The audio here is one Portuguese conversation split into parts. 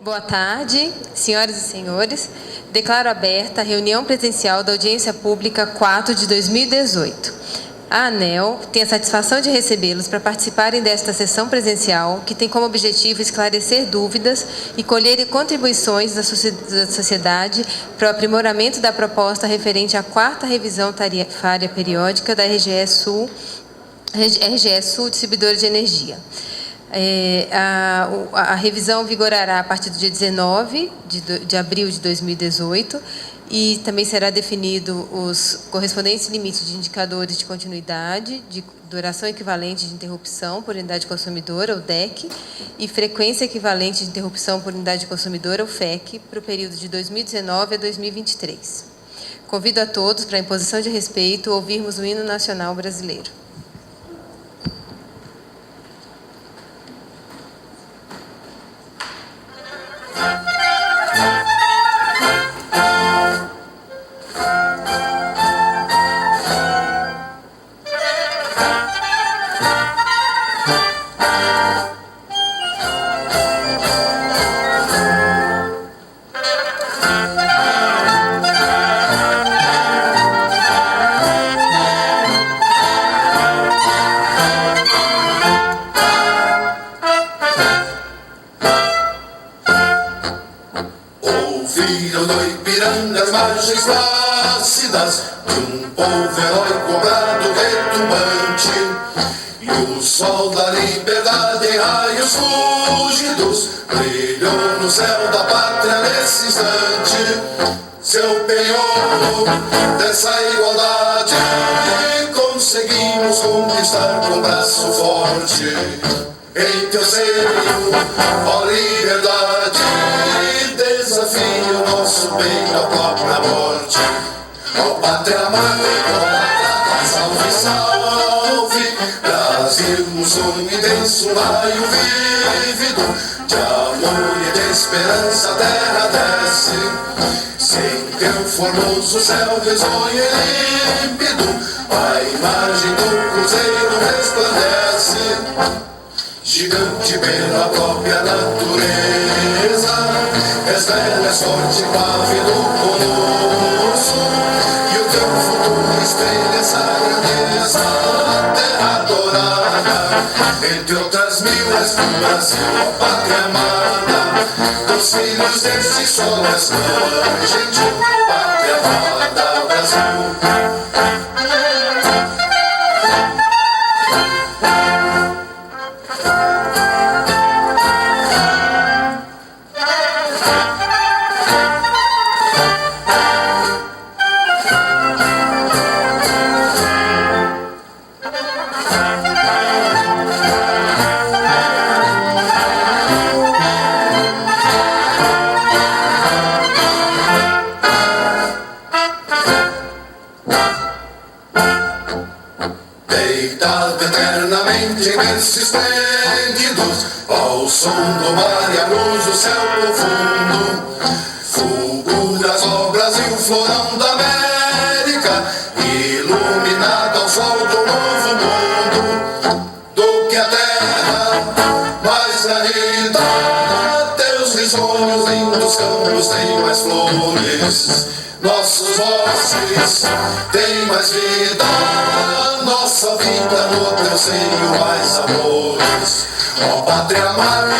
Boa tarde, senhoras e senhores. Declaro aberta a reunião presencial da audiência pública 4 de 2018. A ANEEL tem a satisfação de recebê-los para participarem desta sessão presencial, que tem como objetivo esclarecer dúvidas e colher contribuições da sociedade para o aprimoramento da proposta referente à 4ª revisão tarifária periódica da RGE Sul Distribuidora de Energia. A revisão vigorará a partir do dia 19 de abril de 2018 e também será definido os correspondentes limites de indicadores de continuidade, de duração equivalente de interrupção por unidade consumidora, o DEC, e frequência equivalente de interrupção por unidade consumidora, o FEC, para o período de 2019 a 2023. Convido a todos, para a imposição de respeito, ouvirmos o hino nacional brasileiro. Formoso céu risonho e límpido, a imagem do cruzeiro resplandece, gigante pela própria natureza, és velha, és forte, com a vida do colosso, e o teu futuro espelha essa grandeza, terra adorada, entre outras mil és do Brasil, ó pátria amada, dos filhos deste sol és mãe gentil, pátria amada, Brasil. Esplêndidos, ao som do mar e a luz do céu profundo, fulguras, ó Brasil, florão da América, iluminado ao sol do novo mundo, do que a terra mais garrida, teus risonhos lindos campos têm mais flores, nossos bosques têm mais vida, nossa vida no teu seio mais amores. Ó pátria amada,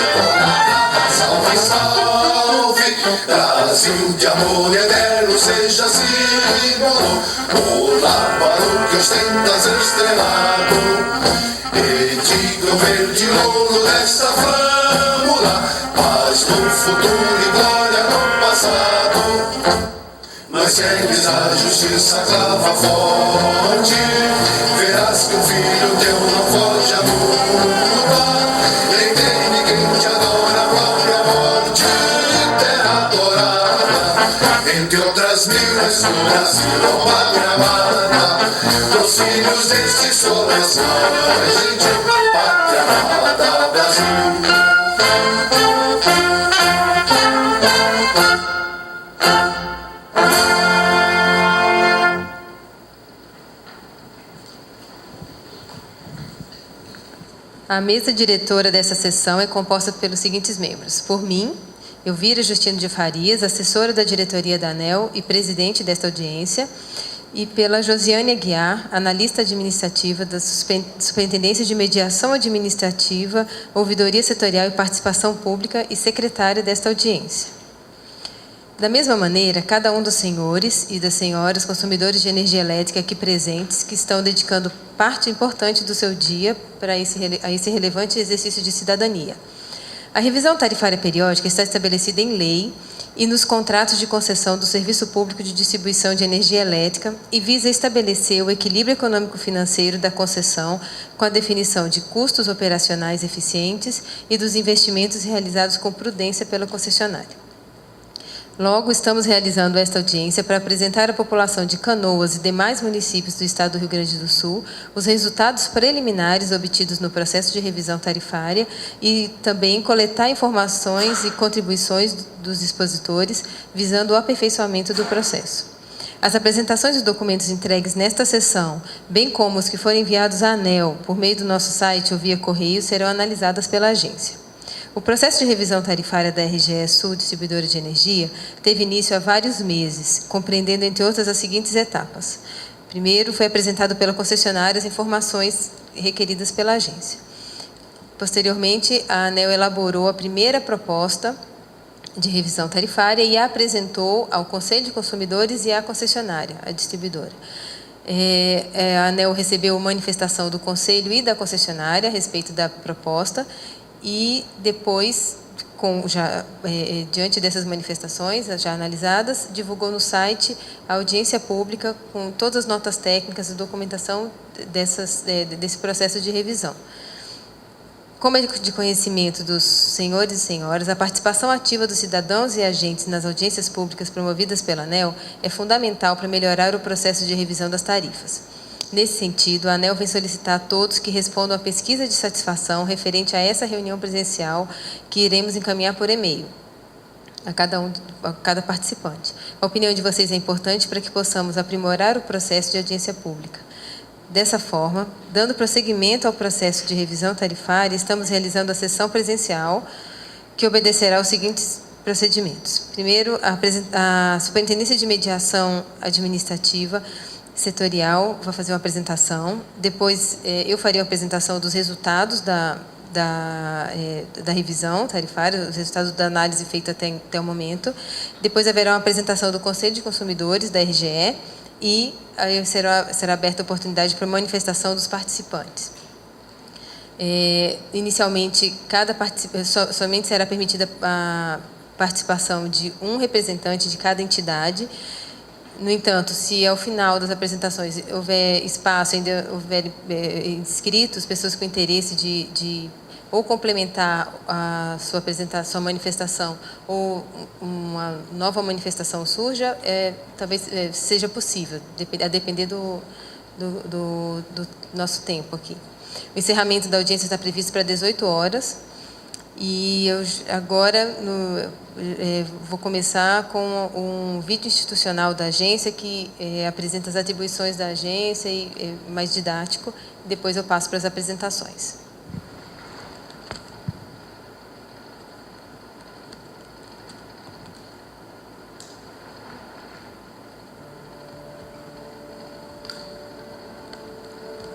salve, salve, Brasil de amor eterno seja símbolo, o lábaro que ostentas estrelado, e diga o verde ouro desta flâmula, paz no futuro e glória no passado. Mas segues a justiça clava forte, verás que o filho teu não foge à luta, nem tem ninguém te adora a própria morte, terra adorada, entre outras minas do Brasil, ó pátria amada, dos filhos deste sol és mãe gentil, pátria amada, Brasil. A mesa diretora dessa sessão é composta pelos seguintes membros: por mim, Elvira Justino de Farias, assessora da diretoria da ANEEL e presidente desta audiência, e pela Josiane Aguiar, analista administrativa da Superintendência de Mediação Administrativa, Ouvidoria Setorial e Participação Pública e secretária desta audiência. Da mesma maneira, cada um dos senhores e das senhoras consumidores de energia elétrica aqui presentes, que estão dedicando parte importante do seu dia para esse relevante exercício de cidadania. A revisão tarifária periódica está estabelecida em lei e nos contratos de concessão do Serviço Público de Distribuição de Energia Elétrica e visa estabelecer o equilíbrio econômico-financeiro da concessão com a definição de custos operacionais eficientes e dos investimentos realizados com prudência pela concessionária. Logo, estamos realizando esta audiência para apresentar à população de Canoas e demais municípios do Estado do Rio Grande do Sul os resultados preliminares obtidos no processo de revisão tarifária e também coletar informações e contribuições dos expositores, visando o aperfeiçoamento do processo. As apresentações de documentos entregues nesta sessão, bem como os que forem enviados à ANEEL por meio do nosso site ou via correio, serão analisadas pela agência. O processo de revisão tarifária da RGE Sul, distribuidora de energia, teve início há vários meses, compreendendo, entre outras, as seguintes etapas. Primeiro, foi apresentado pela concessionária as informações requeridas pela agência. Posteriormente, a ANEEL elaborou a primeira proposta de revisão tarifária e a apresentou ao Conselho de Consumidores e à concessionária, a distribuidora. A ANEEL recebeu manifestação do Conselho e da concessionária a respeito da proposta e depois, diante dessas manifestações já analisadas, divulgou no site a audiência pública com todas as notas técnicas e documentação desse processo de revisão. Como é de conhecimento dos senhores e senhoras, a participação ativa dos cidadãos e agentes nas audiências públicas promovidas pela ANEEL é fundamental para melhorar o processo de revisão das tarifas. Nesse sentido, a ANEEL vem solicitar a todos que respondam à pesquisa de satisfação referente a essa reunião presencial que iremos encaminhar por e-mail a cada participante. A opinião de vocês é importante para que possamos aprimorar o processo de audiência pública. Dessa forma, dando prosseguimento ao processo de revisão tarifária, estamos realizando a sessão presencial, que obedecerá aos seguintes procedimentos. Primeiro, a Superintendência de Mediação Administrativa Setorial vai fazer uma apresentação. Depois, eu farei uma apresentação dos resultados da revisão tarifária, os resultados da análise feita até o momento. Depois haverá uma apresentação do Conselho de Consumidores, da RGE, e aí será aberta a oportunidade para manifestação dos participantes. Inicialmente, somente será permitida a participação de um representante de cada entidade. No entanto, se ao final das apresentações houver espaço, ainda houver inscritos, pessoas com interesse de ou complementar a sua manifestação, ou uma nova manifestação surja, talvez seja possível, a depender do nosso tempo aqui. O encerramento da audiência está previsto para 18 horas. E eu agora vou começar com um vídeo institucional da agência que apresenta as atribuições da agência e é mais didático. Depois eu passo para as apresentações.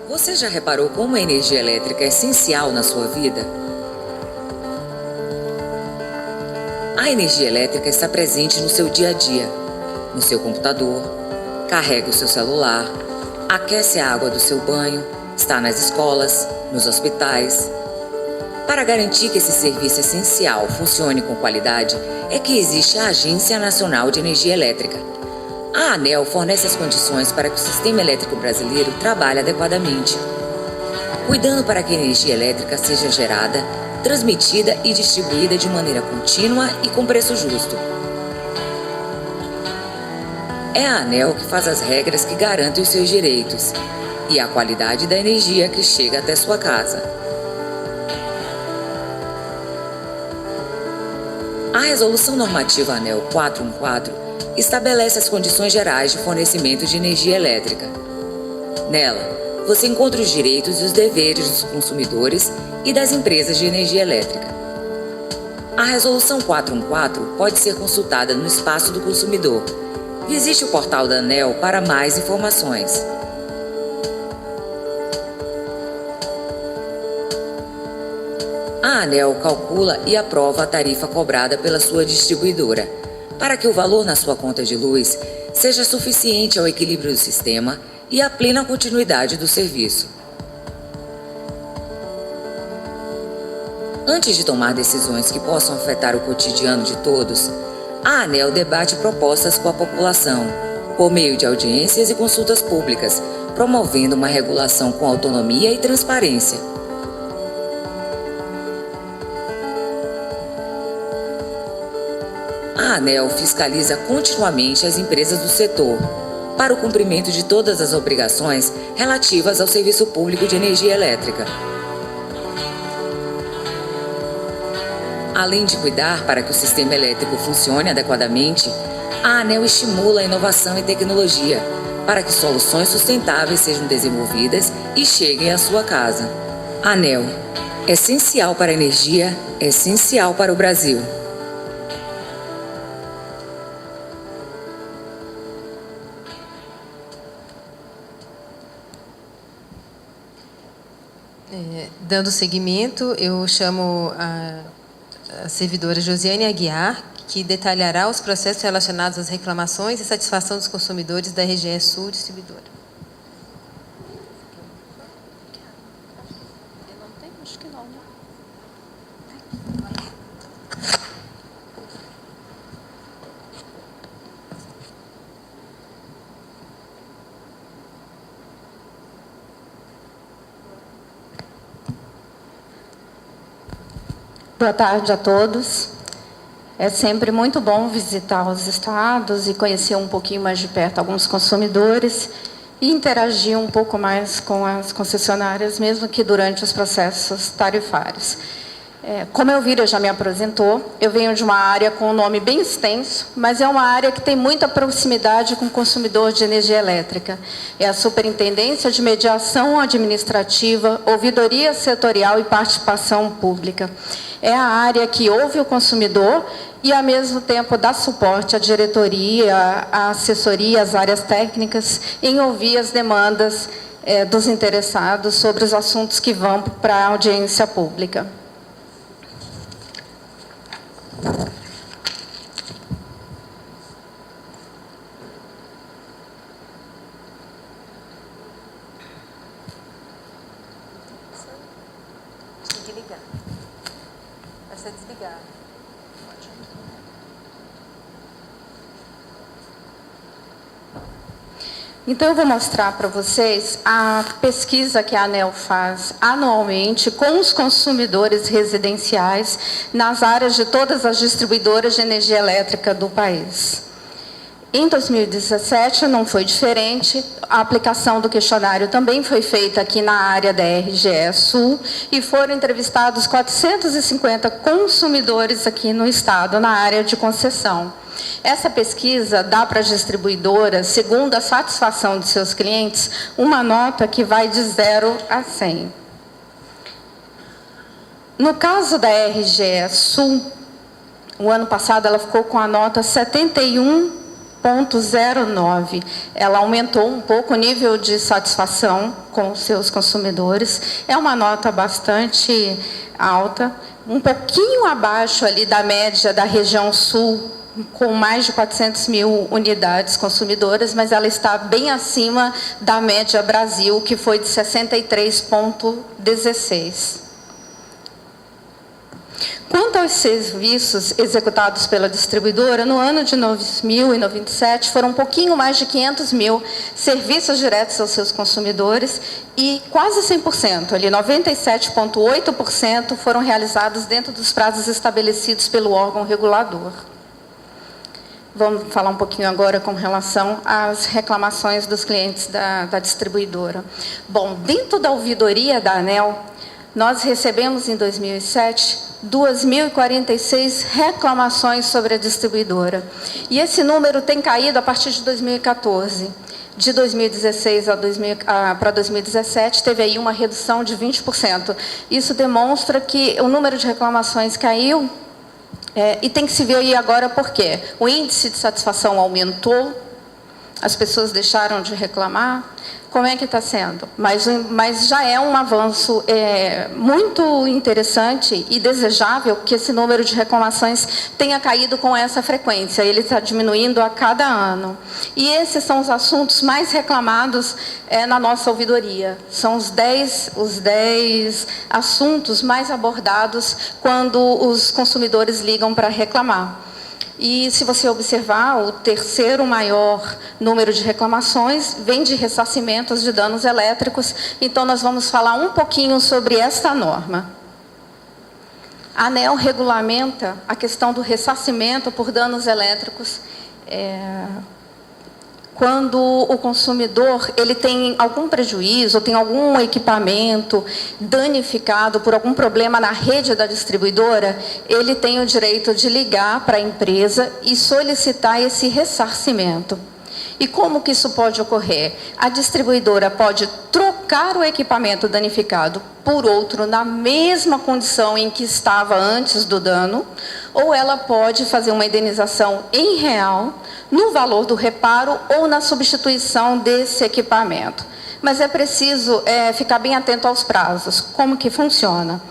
Você já reparou como a energia elétrica é essencial na sua vida? A energia elétrica está presente no seu dia a dia, no seu computador, carrega o seu celular, aquece a água do seu banho, está nas escolas, nos hospitais. Para garantir que esse serviço essencial funcione com qualidade, é que existe a Agência Nacional de Energia Elétrica. A ANEEL fornece as condições para que o sistema elétrico brasileiro trabalhe adequadamente, cuidando para que a energia elétrica seja gerada, transmitida e distribuída de maneira contínua e com preço justo. É a ANEEL que faz as regras que garantem os seus direitos e a qualidade da energia que chega até sua casa. A Resolução Normativa ANEEL 414 estabelece as condições gerais de fornecimento de energia elétrica. Nela, você encontra os direitos e os deveres dos consumidores e das empresas de energia elétrica. A Resolução 414 pode ser consultada no Espaço do Consumidor. Visite o portal da ANEEL para mais informações. A ANEEL calcula e aprova a tarifa cobrada pela sua distribuidora, para que o valor na sua conta de luz seja suficiente ao equilíbrio do sistema e à plena continuidade do serviço. Antes de tomar decisões que possam afetar o cotidiano de todos, a ANEEL debate propostas com a população, por meio de audiências e consultas públicas, promovendo uma regulação com autonomia e transparência. A ANEEL fiscaliza continuamente as empresas do setor, para o cumprimento de todas as obrigações relativas ao serviço público de energia elétrica. Além de cuidar para que o sistema elétrico funcione adequadamente, a ANEEL estimula a inovação e tecnologia para que soluções sustentáveis sejam desenvolvidas e cheguem à sua casa. ANEEL, essencial para a energia, essencial para o Brasil. Dando seguimento, eu chamo a servidora Josiane Aguiar, que detalhará os processos relacionados às reclamações e satisfação dos consumidores da RGE Sul Distribuidora. Boa tarde a todos. É sempre muito bom visitar os estados e conhecer um pouquinho mais de perto alguns consumidores e interagir um pouco mais com as concessionárias, mesmo que durante os processos tarifários. Como a Elvira já me apresentou, eu venho de uma área com um nome bem extenso, mas é uma área que tem muita proximidade com o consumidor de energia elétrica. É a Superintendência de Mediação Administrativa, Ouvidoria Setorial e Participação Pública. É a área que ouve o consumidor e, ao mesmo tempo, dá suporte à diretoria, à assessoria, às áreas técnicas, em ouvir as demandas dos interessados sobre os assuntos que vão para a audiência pública. Tem que ligar. Vai ser desligado. Então, eu vou mostrar para vocês a pesquisa que a ANEEL faz anualmente com os consumidores residenciais nas áreas de todas as distribuidoras de energia elétrica do país. Em 2017, não foi diferente, a aplicação do questionário também foi feita aqui na área da RGE Sul e foram entrevistados 450 consumidores aqui no estado, na área de concessão. Essa pesquisa dá para as distribuidoras, segundo a satisfação de seus clientes, uma nota que vai de 0 a 100. No caso da RGE Sul, o ano passado ela ficou com a nota 71,09. Ela aumentou um pouco o nível de satisfação com os seus consumidores. É uma nota bastante alta, um pouquinho abaixo ali da média da região sul, com mais de 400 mil unidades consumidoras, mas ela está bem acima da média Brasil, que foi de 63,16. Quanto aos serviços executados pela distribuidora, no ano de 2097, foram um pouquinho mais de 500 mil serviços diretos aos seus consumidores e quase 100%, ali 97,8% foram realizados dentro dos prazos estabelecidos pelo órgão regulador. Vamos falar um pouquinho agora com relação às reclamações dos clientes da distribuidora. Bom, dentro da ouvidoria da ANEEL, nós recebemos em 2007 2.046 reclamações sobre a distribuidora. E esse número tem caído a partir de 2014. De 2016 para 2017, teve aí uma redução de 20%. Isso demonstra que o número de reclamações caiu E tem que se ver aí agora por quê. O índice de satisfação aumentou, as pessoas deixaram de reclamar. Como é que está sendo? Mas já é um avanço muito interessante e desejável que esse número de reclamações tenha caído com essa frequência. Ele está diminuindo a cada ano. E esses são os assuntos mais reclamados na nossa ouvidoria. São os 10 assuntos mais abordados quando os consumidores ligam para reclamar. E, se você observar, o terceiro maior número de reclamações vem de ressarcimentos de danos elétricos. Então, nós vamos falar um pouquinho sobre esta norma. A ANEEL regulamenta a questão do ressarcimento por danos elétricos quando o consumidor ele tem algum prejuízo, tem algum equipamento danificado por algum problema na rede da distribuidora, ele tem o direito de ligar para a empresa e solicitar esse ressarcimento. E como que isso pode ocorrer? A distribuidora pode trocar o equipamento danificado por outro na mesma condição em que estava antes do dano, ou ela pode fazer uma indenização em real no valor do reparo ou na substituição desse equipamento. Mas é preciso ficar bem atento aos prazos. Como que funciona?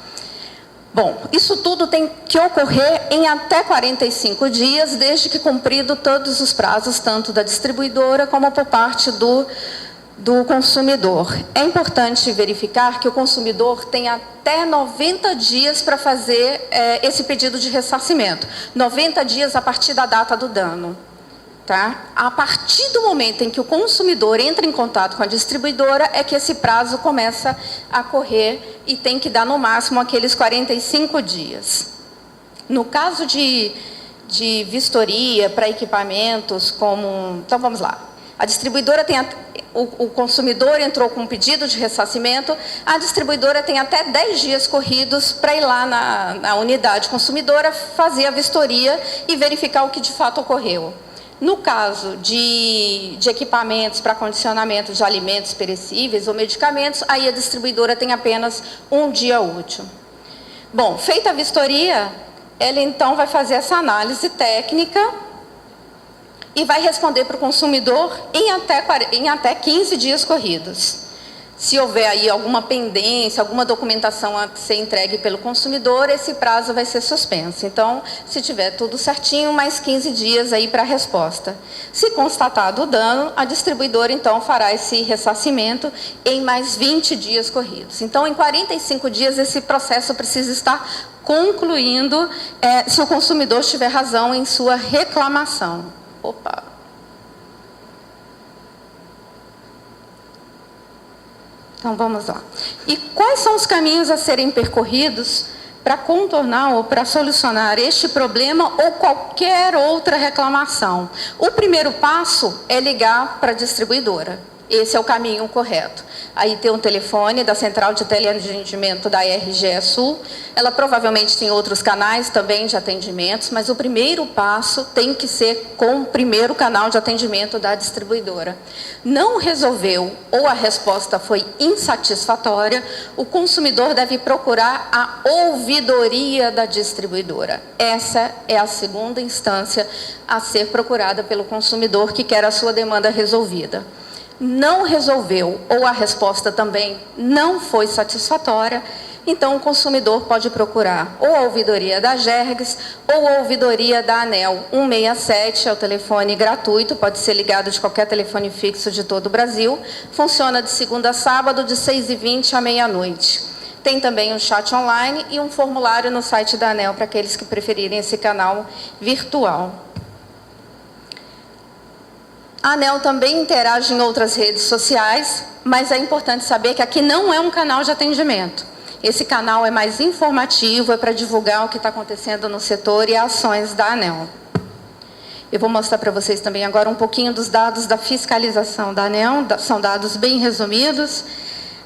Bom, isso tudo tem que ocorrer em até 45 dias, desde que cumprido todos os prazos, tanto da distribuidora como por parte do consumidor. É importante verificar que o consumidor tem até 90 dias para fazer esse pedido de ressarcimento. 90 dias a partir da data do dano. Tá? A partir do momento em que o consumidor entra em contato com a distribuidora, é que esse prazo começa a correr e tem que dar no máximo aqueles 45 dias. No caso de vistoria para equipamentos como... Então, vamos lá. A distribuidora tem... O consumidor entrou com um pedido de ressarcimento, a distribuidora tem até 10 dias corridos para ir lá na unidade consumidora, fazer a vistoria e verificar o que de fato ocorreu. No caso de equipamentos para condicionamento de alimentos perecíveis ou medicamentos, aí a distribuidora tem apenas um dia útil. Bom, feita a vistoria, ela então vai fazer essa análise técnica e vai responder para o consumidor em até 15 dias corridos. Se houver aí alguma pendência, alguma documentação a ser entregue pelo consumidor, esse prazo vai ser suspenso. Então, se tiver tudo certinho, mais 15 dias aí para a resposta. Se constatado o dano, a distribuidora então fará esse ressarcimento em mais 20 dias corridos. Então, em 45 dias, esse processo precisa estar concluindo se o consumidor tiver razão em sua reclamação. Opa! Então, vamos lá. E quais são os caminhos a serem percorridos para contornar ou para solucionar este problema ou qualquer outra reclamação? O primeiro passo é ligar para a distribuidora. Esse é o caminho correto. Aí tem um telefone da Central de Teleatendimento da RGE Sul. Ela provavelmente tem outros canais também de atendimentos, mas o primeiro passo tem que ser com o primeiro canal de atendimento da distribuidora. Não resolveu ou a resposta foi insatisfatória, o consumidor deve procurar a ouvidoria da distribuidora. Essa é a segunda instância a ser procurada pelo consumidor que quer a sua demanda resolvida. Não resolveu ou a resposta também não foi satisfatória, então o consumidor pode procurar ou a ouvidoria da Gergs ou a ouvidoria da ANEEL. 167 é o telefone gratuito, pode ser ligado de qualquer telefone fixo de todo o Brasil. Funciona de segunda a sábado, de 6h20 à meia-noite. Tem também um chat online e um formulário no site da ANEEL para aqueles que preferirem esse canal virtual. A ANEEL também interage em outras redes sociais, mas é importante saber que aqui não é um canal de atendimento. Esse canal é mais informativo, é para divulgar o que está acontecendo no setor e ações da ANEEL. Eu vou mostrar para vocês também agora um pouquinho dos dados da fiscalização da ANEEL, são dados bem resumidos.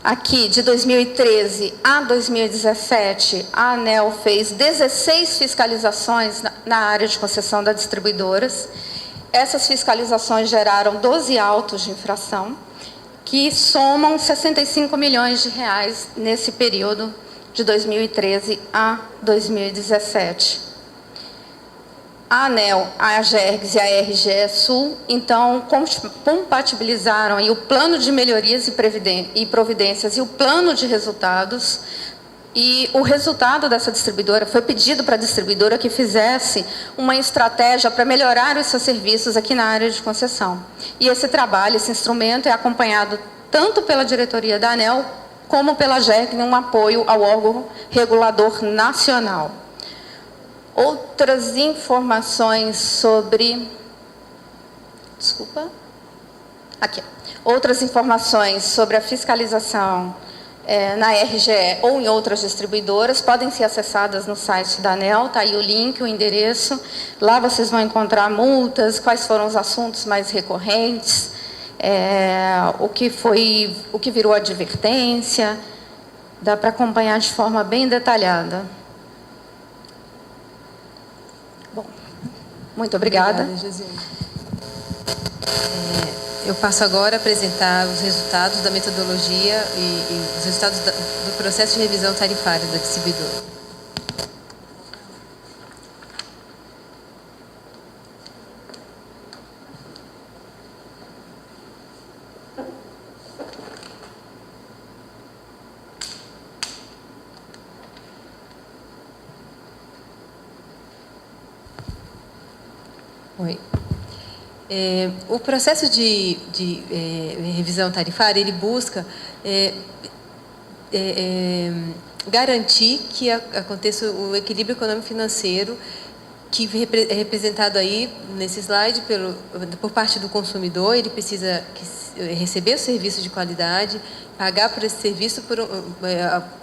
Aqui, de 2013 a 2017, a ANEEL fez 16 fiscalizações na área de concessão das distribuidoras. Essas fiscalizações geraram 12 autos de infração, que somam 65 milhões de reais nesse período de 2013 a 2017. a ANEEL, a AGERGS e a RGE Sul, então, compatibilizaram aí o plano de melhorias e providências e o plano de resultados. E o resultado dessa distribuidora foi pedido para a distribuidora que fizesse uma estratégia para melhorar os seus serviços aqui na área de concessão. E esse trabalho, esse instrumento é acompanhado tanto pela diretoria da ANEEL como pela AGERG, em um apoio ao órgão regulador nacional. Outras informações sobre... Desculpa. Aqui. Outras informações sobre a fiscalização na RGE ou em outras distribuidoras podem ser acessadas no site da ANEEL, está aí o link, o endereço. Lá vocês vão encontrar multas, quais foram os assuntos mais recorrentes, o que virou advertência. Dá para acompanhar de forma bem detalhada. Bom, muito obrigada. Obrigada, Josiane. Eu passo agora a apresentar os resultados da metodologia e os resultados do processo de revisão tarifária da distribuidora. Oi. O processo de revisão tarifária, ele busca garantir que aconteça o equilíbrio econômico-financeiro que é representado aí nesse slide por parte do consumidor. Ele precisa receber o serviço de qualidade, pagar por esse serviço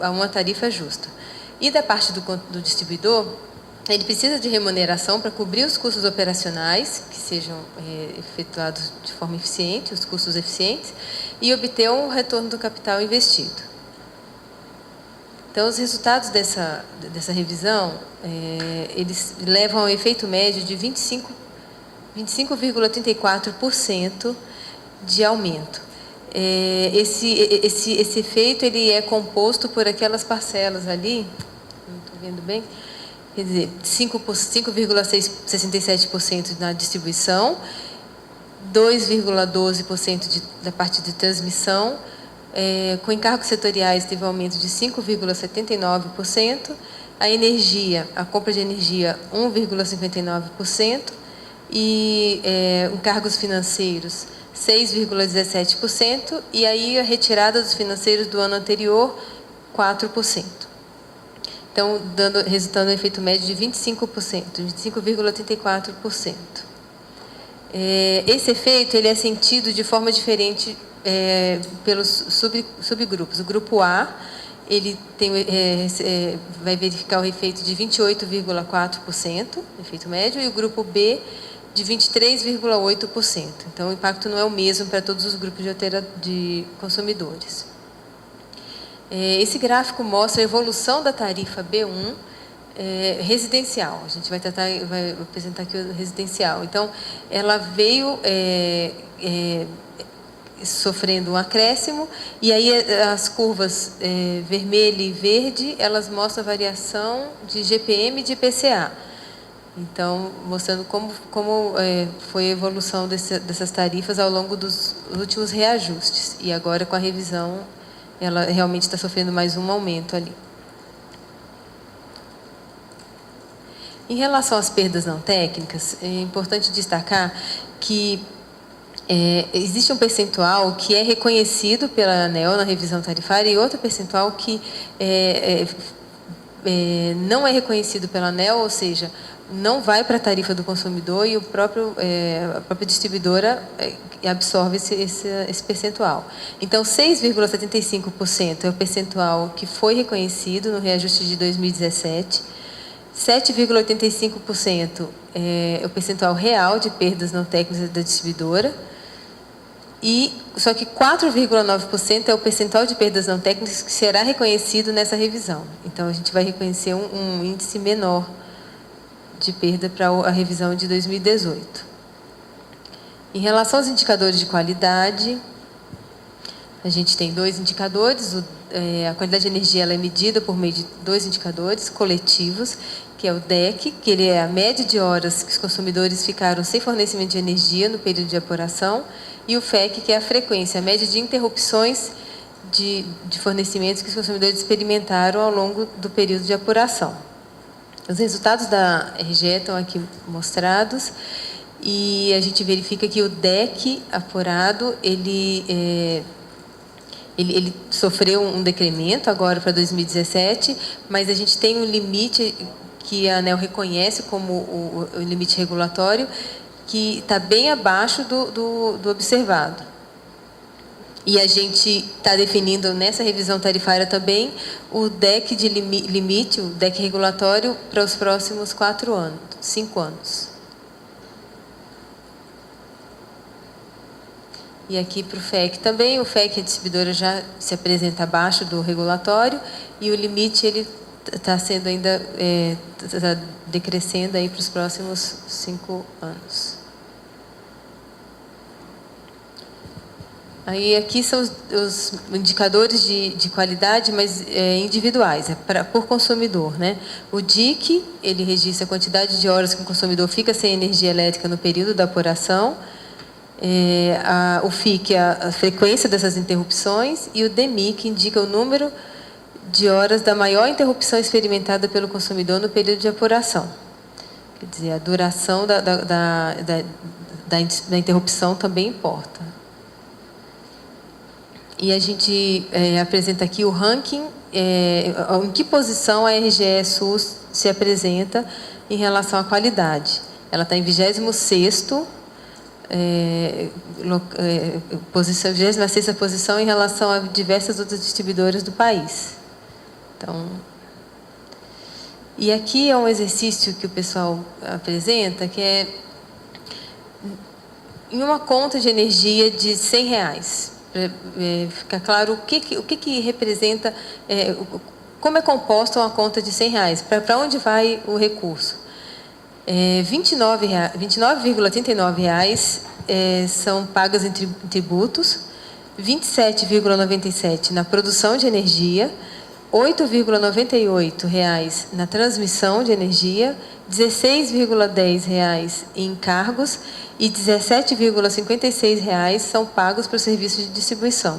a uma tarifa justa. E da parte do distribuidor, ele precisa de remuneração para cobrir os custos operacionais, que sejam efetuados de forma eficiente, os custos eficientes, e obter um retorno do capital investido. Então, os resultados dessa revisão, eles levam ao efeito médio de 25,34% de aumento. Esse efeito ele é composto por aquelas parcelas ali, não estou vendo bem, quer dizer, 5,67% na distribuição, 2,12% da parte de transmissão, com encargos setoriais teve um aumento de 5,79%, a energia, a compra de energia 1,59% e encargos financeiros 6,17% e aí a retirada dos financeiros do ano anterior 4%. Então, resultando um efeito médio de 25%, 25,34%. Esse efeito ele é sentido de forma diferente pelos subgrupos. O grupo A ele vai verificar o efeito de 28,4%, efeito médio, e o grupo B de 23,8%. Então, o impacto não é o mesmo para todos os grupos de consumidores. Esse gráfico mostra a evolução da tarifa B1 residencial. A gente vai apresentar aqui o residencial. Então, ela veio sofrendo um acréscimo, e aí as curvas vermelha e verde, elas mostram a variação de GPM e de IPCA. Então, mostrando como foi a evolução dessas tarifas ao longo dos últimos reajustes. E agora, com a revisão, ela realmente está sofrendo mais um aumento ali. Em relação às perdas não técnicas, é importante destacar que existe um percentual que é reconhecido pela ANEEL na revisão tarifária e outro percentual que não é reconhecido pela ANEEL, ou seja, não vai para a tarifa do consumidor e a própria distribuidora absorve esse percentual. Então, 6,75% é o percentual que foi reconhecido no reajuste de 2017, 7,85% é o percentual real de perdas não técnicas da distribuidora, só que 4,9% é o percentual de perdas não técnicas que será reconhecido nessa revisão. Então, a gente vai reconhecer um índice menor de perda para a revisão de 2018. Em relação aos indicadores de qualidade, a gente tem dois indicadores. A qualidade de energia ela é medida por meio de dois indicadores coletivos, que é o DEC, que ele é a média de horas que os consumidores ficaram sem fornecimento de energia no período de apuração, e o FEC, que é a frequência, a média de interrupções de fornecimentos que os consumidores experimentaram ao longo do período de apuração. Os resultados da RGE estão aqui mostrados, e a gente verifica que o DEC apurado, ele sofreu um decremento agora para 2017, mas a gente tem um limite que a ANEEL reconhece como o limite regulatório, que está bem abaixo do observado. E a gente está definindo nessa revisão tarifária também o DEC de limite, o DEC regulatório, para os próximos 5 anos. E aqui para o FEC também, o FEC, a distribuidora já se apresenta abaixo do regulatório, e o limite ele está sendo ainda tá decrescendo aí para os próximos 5 anos. Aí aqui são os indicadores de qualidade, mas individuais, por consumidor, né? O DIC, ele registra a quantidade de horas que o consumidor fica sem energia elétrica no período da apuração. O FIC, a frequência dessas interrupções, e o DEMI, que indica o número de horas da maior interrupção experimentada pelo consumidor no período de apuração. Quer dizer, a duração da interrupção também importa. E a gente apresenta aqui o ranking, em que posição a RGE Sul se apresenta em relação à qualidade. Ela está em 26º, 26ª posição em relação a diversas outras distribuidoras do país. Então, e aqui é um exercício que o pessoal apresenta, que é em uma conta de energia de R$100, para ficar claro o que representa, como é composta uma conta de R$100, para onde vai o recurso. R$29,39 são pagas em tributos, R$27,97 na produção de energia, R$8,98 na transmissão de energia, R$16,10 em encargos e R$17,56 são pagos para o serviço de distribuição.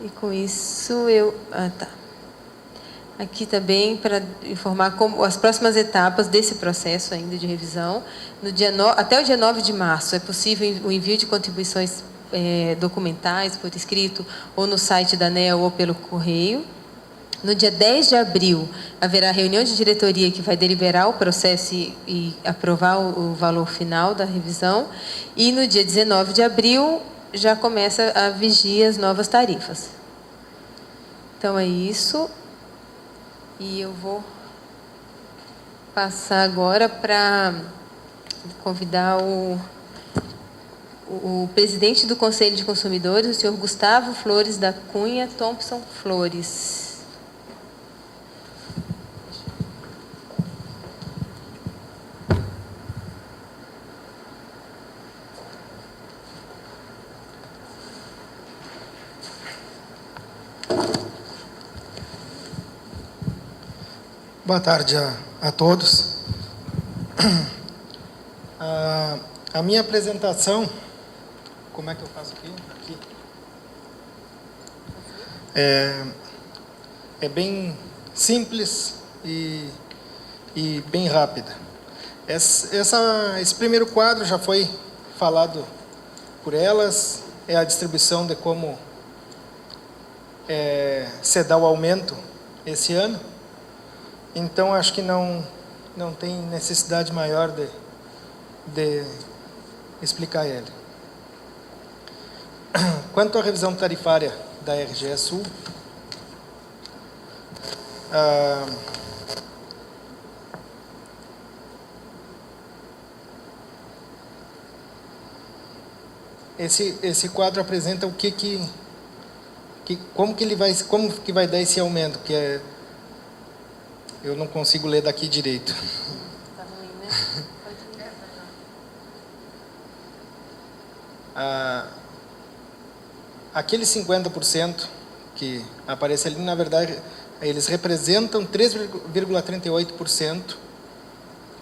E com isso eu... Aqui também para informar como as próximas etapas desse processo ainda de revisão. Até o dia 9 de março é possível o envio de contribuições documentais por escrito, ou no site da ANEEL ou pelo correio. No dia 10 de abril, haverá reunião de diretoria que vai deliberar o processo e aprovar o valor final da revisão. E no dia 19 de abril, já começa a vigir as novas tarifas. Então, é isso. E eu vou passar agora para convidar o presidente do Conselho de Consumidores, o senhor Gustavo Flores da Cunha Thompson Flores. Boa tarde a todos. A minha apresentação, como é que eu faço aqui? É bem simples e bem rápida. Esse primeiro quadro já foi falado por elas, é a distribuição de como se dá o aumento esse ano. Então, acho que não tem necessidade maior de explicar ele. Quanto à revisão tarifária da RGE Sul, esse quadro apresenta o como que vai dar esse aumento, que eu não consigo ler daqui direito. Tá ruim, né? Aquele 50% que aparece ali, na verdade, eles representam 3,38%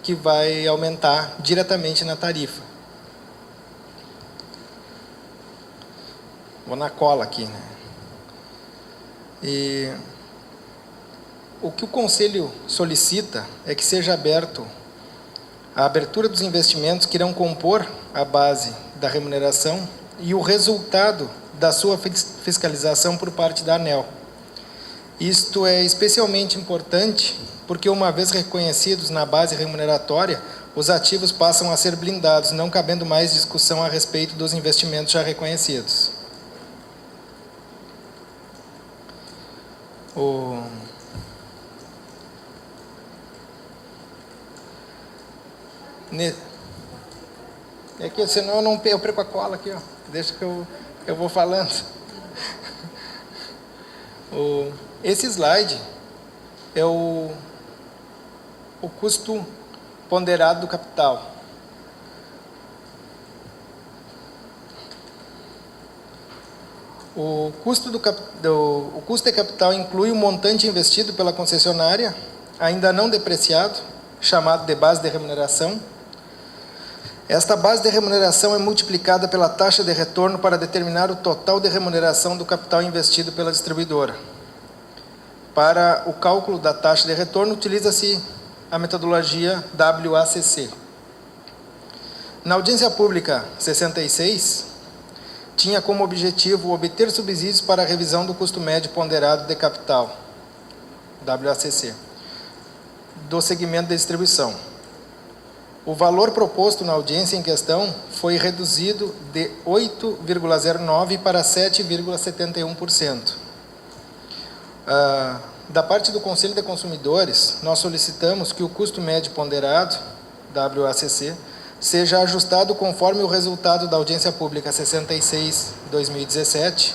que vai aumentar diretamente na tarifa. Vou na cola aqui, né? E o que o Conselho solicita é que seja aberto a abertura dos investimentos que irão compor a base da remuneração e o resultado da sua fiscalização por parte da ANEEL. Isto é especialmente importante porque, uma vez reconhecidos na base remuneratória, os ativos passam a ser blindados, não cabendo mais discussão a respeito dos investimentos já reconhecidos. É que senão eu perco a cola aqui, ó. Deixa que eu vou falando. Esse slide é o custo ponderado do capital. O custo de capital inclui o montante investido pela concessionária, ainda não depreciado, chamado de base de remuneração. Esta base de remuneração é multiplicada pela taxa de retorno para determinar o total de remuneração do capital investido pela distribuidora. Para o cálculo da taxa de retorno, utiliza-se a metodologia WACC. Na audiência pública 66, tinha como objetivo obter subsídios para a revisão do custo médio ponderado de capital, WACC, do segmento de distribuição. O valor proposto na audiência em questão foi reduzido de 8,09% para 7,71%. Da parte do Conselho de Consumidores, nós solicitamos que o custo médio ponderado, WACC, seja ajustado conforme o resultado da audiência pública 66/2017.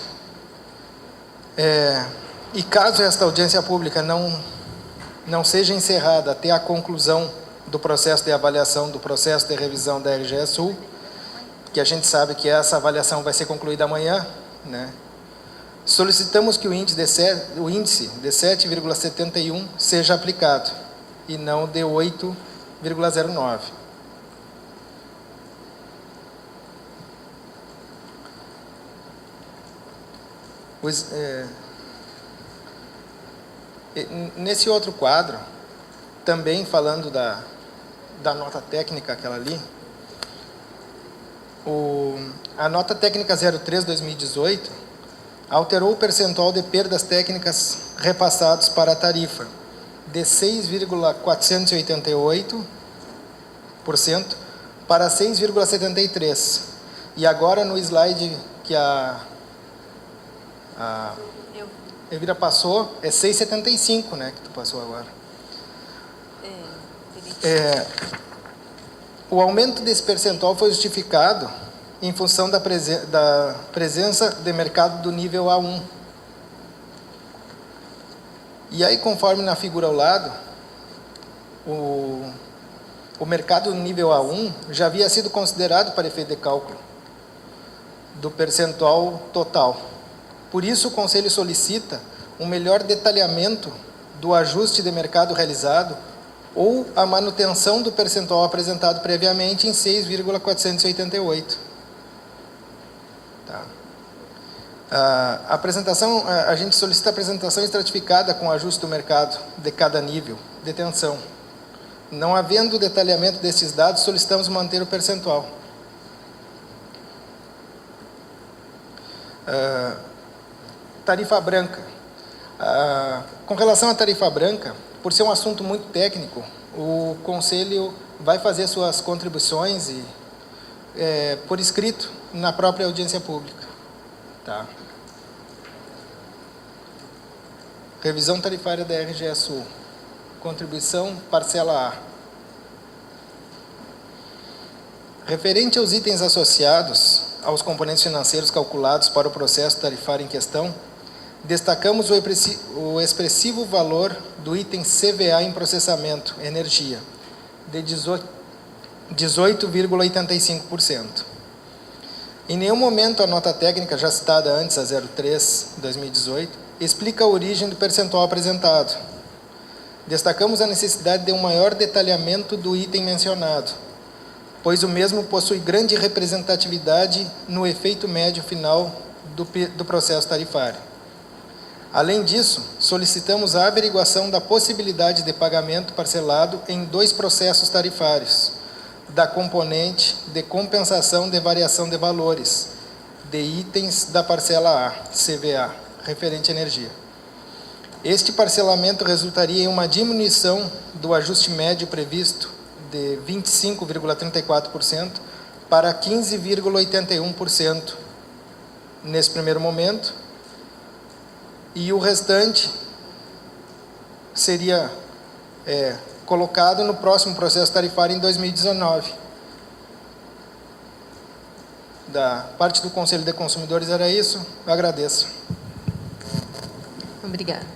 E caso esta audiência pública não seja encerrada até a conclusão do processo de avaliação, do processo de revisão da RGE Sul, que a gente sabe que essa avaliação vai ser concluída amanhã, né? Solicitamos que o índice de 7,71 seja aplicado, e não de 8,09. Nesse outro quadro, também falando da nota técnica, aquela ali, a nota técnica 03/2018 alterou o percentual de perdas técnicas repassados para a tarifa de 6,488% para 6,73%. E agora, no slide que a Elvira passou, é 6,75%, né, que tu passou agora. O aumento desse percentual foi justificado em função da presença de mercado do nível A1. E aí, conforme na figura ao lado, o mercado do nível A1 já havia sido considerado para efeito de cálculo do percentual total. Por isso, o Conselho solicita um melhor detalhamento do ajuste de mercado realizado ou a manutenção do percentual apresentado previamente em 6,488. Tá. A gente solicita a apresentação estratificada com ajuste do mercado de cada nível de tensão. Não havendo detalhamento desses dados, solicitamos manter o percentual. Tarifa branca. Com relação à tarifa branca, por ser um assunto muito técnico, o Conselho vai fazer suas contribuições por escrito na própria audiência pública. Tá. Revisão tarifária da RGE Sul. Contribuição parcela A. Referente aos itens associados aos componentes financeiros calculados para o processo tarifário em questão, destacamos o expressivo valor do item CVA em processamento, energia, de 18,85%. Em nenhum momento a nota técnica já citada antes, a 03/2018, explica a origem do percentual apresentado. Destacamos a necessidade de um maior detalhamento do item mencionado, pois o mesmo possui grande representatividade no efeito médio final do processo tarifário. Além disso, solicitamos a averiguação da possibilidade de pagamento parcelado em 2 processos tarifários, da componente de compensação de variação de valores, de itens da parcela A, CVA, referente à energia. Este parcelamento resultaria em uma diminuição do ajuste médio previsto de 25,34% para 15,81% nesse primeiro momento, e o restante seria colocado no próximo processo tarifário em 2019. Da parte do Conselho de Consumidores era isso. Eu agradeço. Obrigada.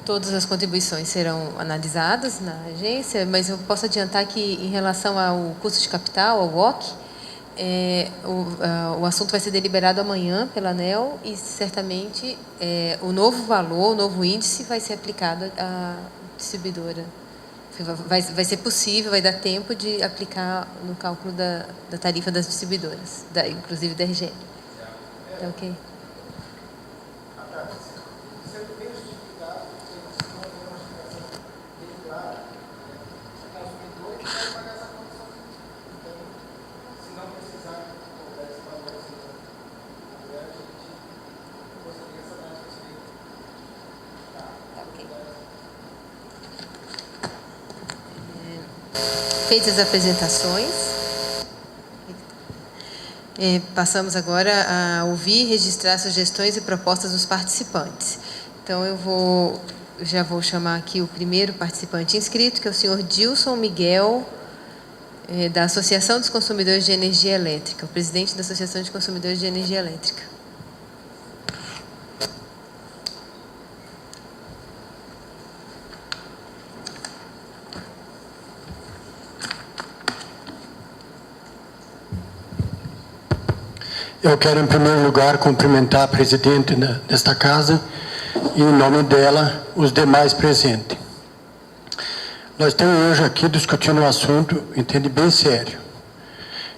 Todas as contribuições serão analisadas na agência, mas eu posso adiantar que, em relação ao custo de capital, ao WOC, o assunto vai ser deliberado amanhã pela ANEEL e, certamente, o novo valor, o novo índice vai ser aplicado à distribuidora. Vai ser possível, vai dar tempo de aplicar no cálculo da tarifa das distribuidoras, inclusive da RGE. Tá ok? Feitas as apresentações, passamos agora a ouvir e registrar sugestões e propostas dos participantes. Então, já vou chamar aqui o primeiro participante inscrito, que é o senhor Dilson Miguel, da Associação dos Consumidores de Energia Elétrica, o presidente da Associação de Consumidores de Energia Elétrica. Eu quero, em primeiro lugar, cumprimentar a presidente desta casa e, em nome dela, os demais presentes. Nós estamos hoje aqui discutindo um assunto, entende, bem sério.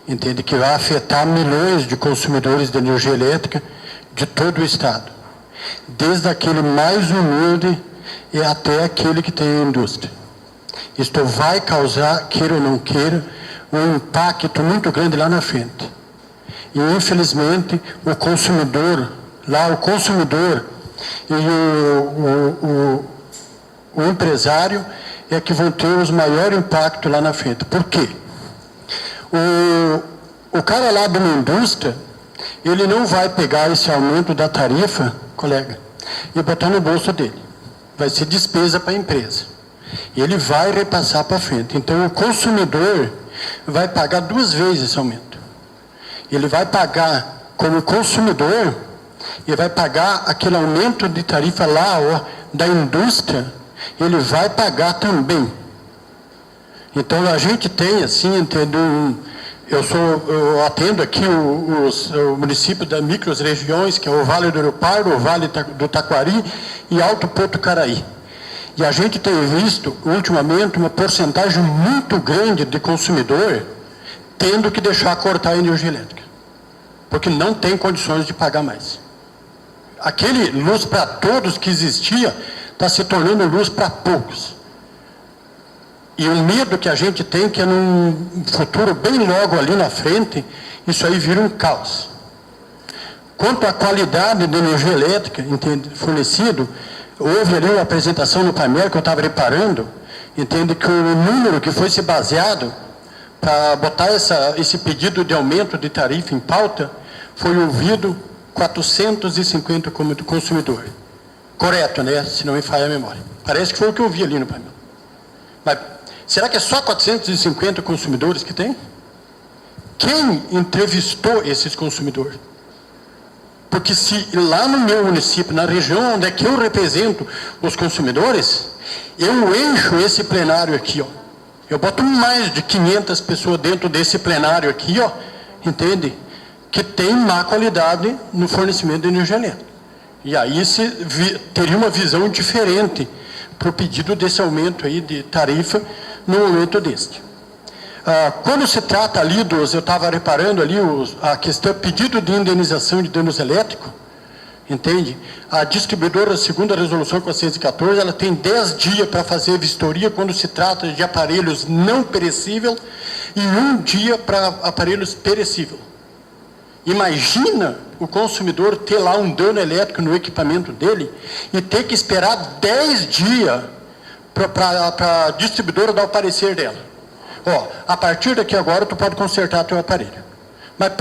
Entende, que vai afetar milhões de consumidores de energia elétrica de todo o Estado. Desde aquele mais humilde e até aquele que tem a indústria. Isto vai causar, queira ou não queira, um impacto muito grande lá na frente. E, infelizmente, o consumidor e o empresário é que vão ter os maiores impactos lá na frente. Por quê? O cara lá de uma indústria, ele não vai pegar esse aumento da tarifa, colega, e botar no bolso dele. Vai ser despesa para a empresa. E ele vai repassar para frente. Então, o consumidor vai pagar 2 vezes esse aumento. Ele vai pagar como consumidor e vai pagar aquele aumento de tarifa lá, da indústria, ele vai pagar também. Então, a gente tem, assim, eu atendo aqui o município das micro-regiões, que é o Vale do Rio Pardo, o Vale do Taquari e Alto Porto Caraí. E a gente tem visto, ultimamente, uma porcentagem muito grande de consumidor tendo que deixar cortar a energia elétrica, porque não tem condições de pagar mais. Aquele luz para todos que existia está se tornando luz para poucos. E o medo que a gente tem que é num futuro bem logo ali na frente, isso aí vira um caos. Quanto à qualidade de energia elétrica fornecido, houve ali uma apresentação no painel que eu estava reparando, entende que o número que foi se baseado para botar esse pedido de aumento de tarifa em pauta, foi ouvido 450 consumidores. Correto, né? Se não me falha a memória. Parece que foi o que eu vi ali no painel. Mas será que é só 450 consumidores que tem? Quem entrevistou esses consumidores? Porque se lá no meu município, na região onde é que eu represento os consumidores, eu encho esse plenário aqui, ó. Eu boto mais de 500 pessoas dentro desse plenário aqui, ó, entende? Que tem má qualidade no fornecimento de energia elétrica. E aí teria uma visão diferente para o pedido desse aumento aí de tarifa no momento deste. Quando se trata ali eu estava reparando ali a questão pedido de indenização de danos elétricos, entende? A distribuidora, segundo a resolução 414, ela tem 10 dias para fazer vistoria quando se trata de aparelhos não perecíveis e 1 dia para aparelhos perecíveis. Imagina o consumidor ter lá um dano elétrico no equipamento dele e ter que esperar 10 dias para a distribuidora dar o parecer dela. A partir daqui agora tu pode consertar teu aparelho. Mas,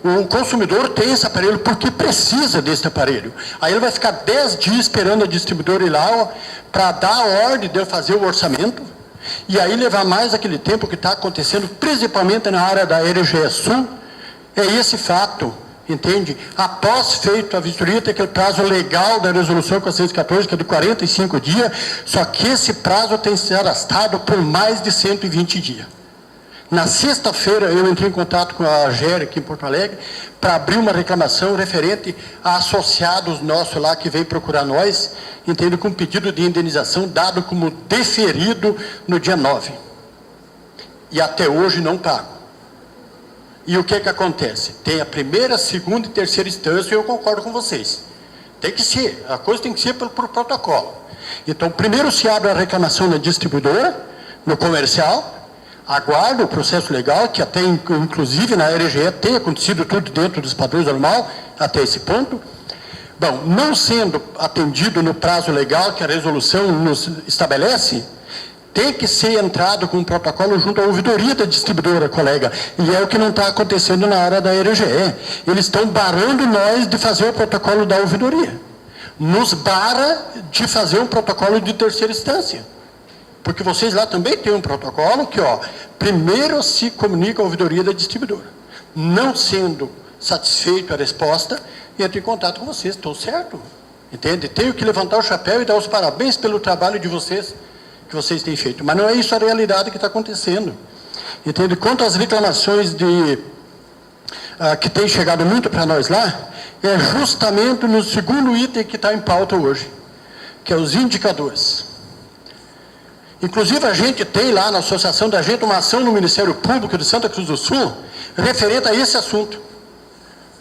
o consumidor tem esse aparelho porque precisa desse aparelho. Aí ele vai ficar 10 dias esperando a distribuidora ir lá para dar a ordem de eu fazer o orçamento. E aí levar mais aquele tempo que está acontecendo, principalmente na área da RGE Sul. É esse fato, entende? Após feito a vistoria, tem aquele prazo legal da resolução 414, que é de 45 dias, só que esse prazo tem sido arrastado por mais de 120 dias. Na sexta-feira, eu entrei em contato com a GER aqui em Porto Alegre, para abrir uma reclamação referente a associados nossos lá que vêm procurar nós, entende? Com pedido de indenização dado como deferido no dia 9. E até hoje não pago. E o que acontece? Tem a primeira, segunda e terceira instância, e eu concordo com vocês. Tem que ser, a coisa tem que ser por protocolo. Então, primeiro se abre a reclamação na distribuidora, no comercial, aguarda o processo legal, que até inclusive na RGE tem acontecido tudo dentro dos padrões normal, até esse ponto. Bom, não sendo atendido no prazo legal que a resolução nos estabelece, tem que ser entrado com um protocolo junto à ouvidoria da distribuidora, colega. E é o que não está acontecendo na área da RGE. Eles estão barrando nós de fazer o protocolo da ouvidoria. Nos barra de fazer um protocolo de terceira instância. Porque vocês lá também têm um protocolo que, primeiro se comunica a ouvidoria da distribuidora. Não sendo satisfeito a resposta, entra em contato com vocês. Estou certo? Entende? Tenho que levantar o chapéu e dar os parabéns pelo trabalho de vocês, que vocês têm feito. Mas não é isso a realidade que está acontecendo. Entende? Quanto às reclamações que tem chegado muito para nós lá, é justamente no segundo item que está em pauta hoje, que é os indicadores. Inclusive, a gente tem lá na associação da gente uma ação no Ministério Público de Santa Cruz do Sul, referente a esse assunto.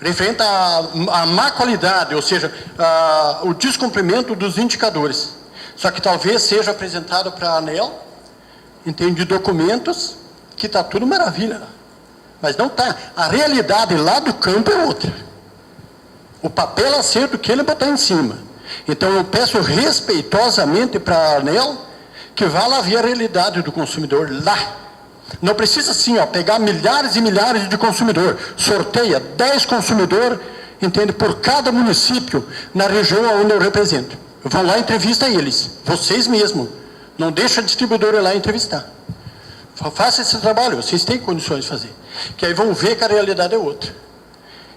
Referente à má qualidade, ou seja, o descumprimento dos indicadores. Só que talvez seja apresentado para a ANEEL, entende, documentos, que está tudo maravilha. Mas não está. A realidade lá do campo é outra. O papel acerto que ele botar em cima. Então eu peço respeitosamente para a ANEEL que vá lá ver a realidade do consumidor lá. Não precisa assim, pegar milhares e milhares de consumidor, sorteia 10 consumidores, entende, por cada município na região onde eu represento. Vão lá e entrevista eles, vocês mesmos. Não deixa a distribuidora ir lá entrevistar. Faça esse trabalho, vocês têm condições de fazer. Que aí vão ver que a realidade é outra.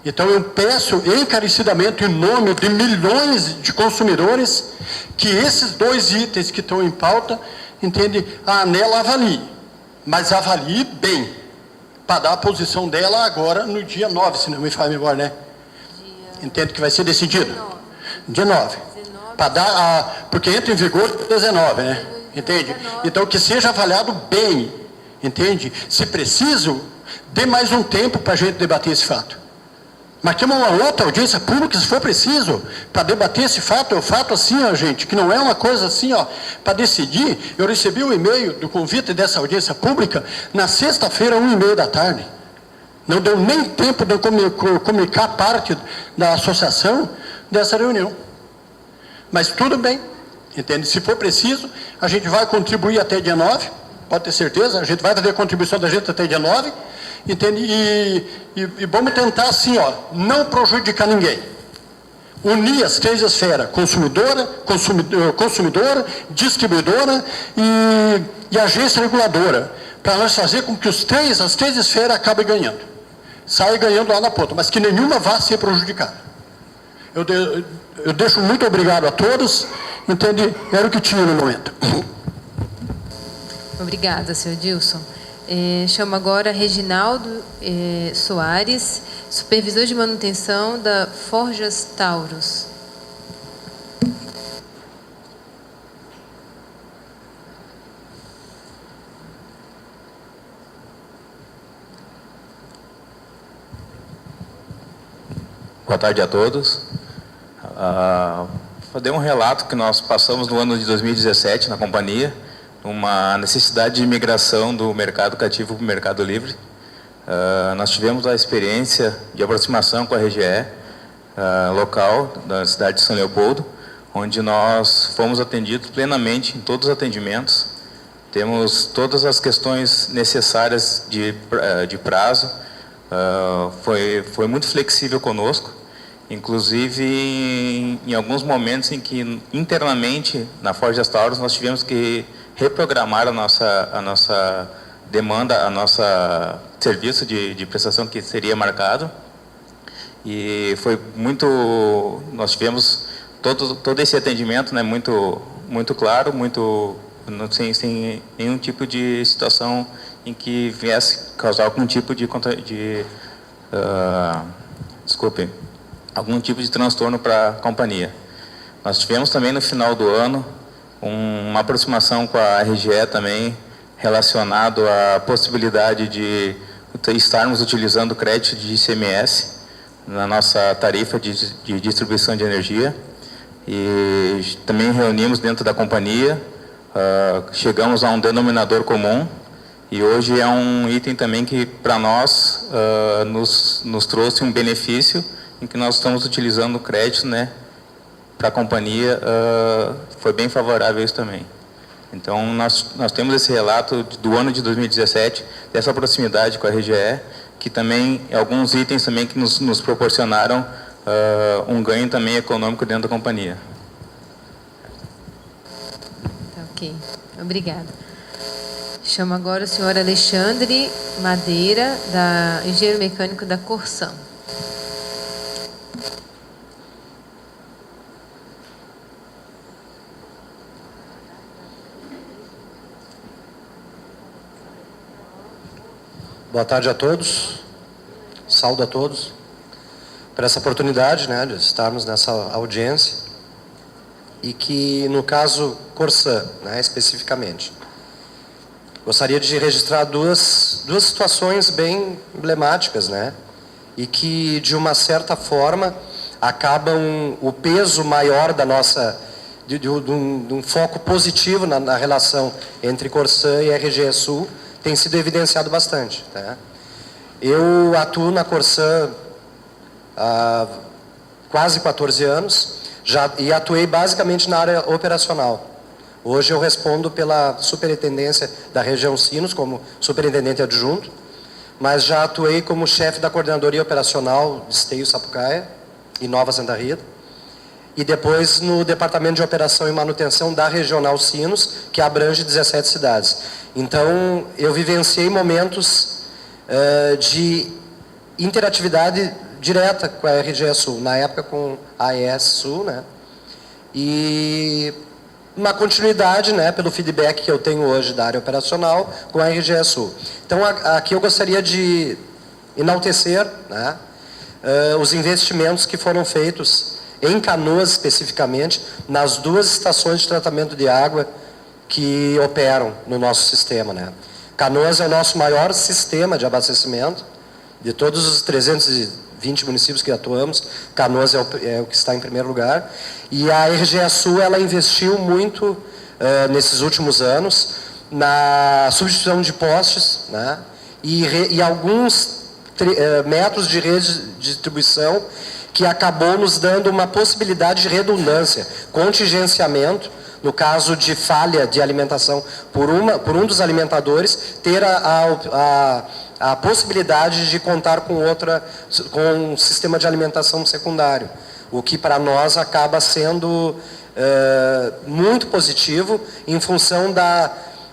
Então eu peço encarecidamente, em nome de milhões de consumidores, que esses 2 itens que estão em pauta, entende, a ANEEL avalie. Mas avalie bem, para dar a posição dela agora no dia 9, se não me falha memória, né? Entende que vai ser decidido? Dia 9. Para dar porque entra em vigor 19, né? Entende? Então que seja avaliado bem, entende? Se preciso, dê mais um tempo para a gente debater esse fato. Marquemos uma outra audiência pública, se for preciso, para debater esse fato. É um fato assim, gente, que não é uma coisa assim, para decidir. Eu recebi o e-mail do convite dessa audiência pública na sexta-feira, 1h30 da tarde. Não deu nem tempo de eu comunicar parte da associação dessa reunião. Mas tudo bem, entende? Se for preciso, a gente vai contribuir até dia 9, pode ter certeza, a gente vai fazer a contribuição da gente até dia 9, entende? E vamos tentar assim, não prejudicar ninguém. Unir as 3 esferas, consumidora, distribuidora e agência reguladora, para nós fazer com que as 3 esferas acabem ganhando. Saia ganhando lá na ponta, mas que nenhuma vá ser prejudicada. Eu deixo muito obrigado a todos, entende? Era o que tinha no momento. Obrigada, senhor Dilson. Chamo agora Reginaldo Soares, supervisor de manutenção da Forjas Taurus. Boa tarde a todos. Vou dar um relato que nós passamos no ano de 2017 na companhia, uma necessidade de migração do mercado cativo para o mercado livre. Nós tivemos a experiência de aproximação com a RGE local da cidade de São Leopoldo, onde nós fomos atendidos plenamente em todos os atendimentos. Temos todas as questões necessárias de prazo. Foi muito flexível conosco, inclusive em alguns momentos em que internamente na Forja das Tauras nós tivemos que reprogramar a nossa demanda, a nossa serviço de prestação que seria marcado. E foi muito, nós tivemos todo esse atendimento, né, muito claro, sem nenhum tipo de situação em que viesse causar algum tipo algum tipo de transtorno para a companhia. Nós tivemos também no final do ano uma aproximação com a RGE também relacionado à possibilidade de estarmos utilizando crédito de ICMS na nossa tarifa de distribuição de energia. E também reunimos dentro da companhia, chegamos a um denominador comum, e hoje é um item também que para nós nos trouxe um benefício em que nós estamos utilizando o crédito, né, para a companhia. Foi bem favorável isso também. Então nós temos esse relato do ano de 2017, dessa proximidade com a RGE, que também alguns itens também que nos proporcionaram um ganho também econômico dentro da companhia. Ok, obrigada. Chamo agora o senhor Alexandre Madeira, engenheiro mecânico da Corsã. Boa tarde a todos, saúdo a todos por essa oportunidade, né, de estarmos nessa audiência, e que, no caso Corsã, né, especificamente, gostaria de registrar duas situações bem emblemáticas, né, e que, de uma certa forma, acabam o peso maior da nossa, de um foco positivo na relação entre Corsã e RGE Sul, tem sido evidenciado bastante. Tá? Eu atuo na Corsã há quase 14 anos e atuei basicamente na área operacional. Hoje eu respondo pela superintendência da região Sinos, como superintendente adjunto, mas já atuei como chefe da coordenadoria operacional de Esteio Sapucaia e Nova Santa Rita, e depois no departamento de operação e manutenção da regional Sinos, que abrange 17 cidades. Então, eu vivenciei momentos de interatividade direta com a RGE Sul, na época com a AES Sul, né? E uma continuidade, né, pelo feedback que eu tenho hoje da área operacional com a RGE Sul. Então, aqui eu gostaria de enaltecer, né, os investimentos que foram feitos em Canoas, especificamente, nas duas estações de tratamento de água que operam no nosso sistema, né? Canoas é o nosso maior sistema de abastecimento, de todos os 320 municípios que atuamos, Canoas é o que está em primeiro lugar, e a RGE Sul, ela investiu muito nesses últimos anos na substituição de postes, né? E alguns metros de rede de distribuição que acabou nos dando uma possibilidade de redundância, contingenciamento, no caso de falha de alimentação por um dos alimentadores, ter a possibilidade de contar com um sistema de alimentação secundário, o que para nós acaba sendo muito positivo em função da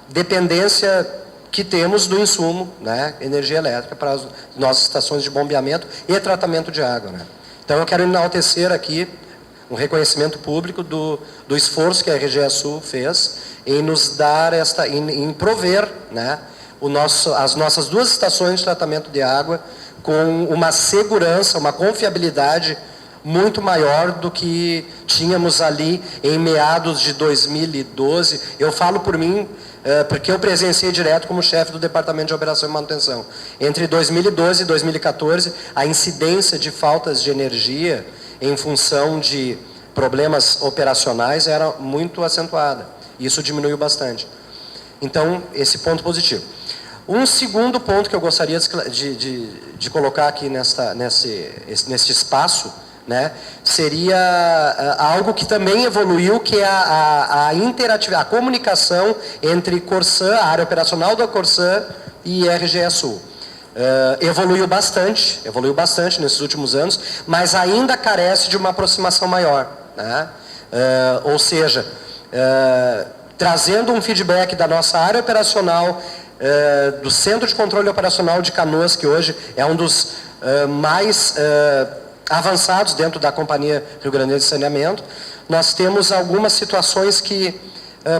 dependência que temos do insumo, né, energia elétrica para as nossas estações de bombeamento e tratamento de água, né. Então eu quero enaltecer aqui um reconhecimento público do esforço que a RGE Sul fez em nos dar em prover, né, as nossas duas estações de tratamento de água com uma segurança, uma confiabilidade muito maior do que tínhamos ali em meados de 2012. Eu falo por mim, porque eu presenciei direto como chefe do Departamento de Operação e Manutenção. Entre 2012 e 2014, a incidência de faltas de energia em função de problemas operacionais era muito acentuada. Isso diminuiu bastante. Então, esse ponto positivo. Um segundo ponto que eu gostaria de colocar aqui nesse espaço, né, seria algo que também evoluiu, que é a interatividade, a comunicação entre Corsã, a área operacional da Corsã e RGE Sul. Evoluiu bastante nesses últimos anos, mas ainda carece de uma aproximação maior, né? Ou seja, trazendo um feedback da nossa área operacional, do Centro de Controle Operacional de Canoas, que hoje é um dos mais avançados dentro da Companhia Rio Grande de Saneamento. Nós temos algumas situações que,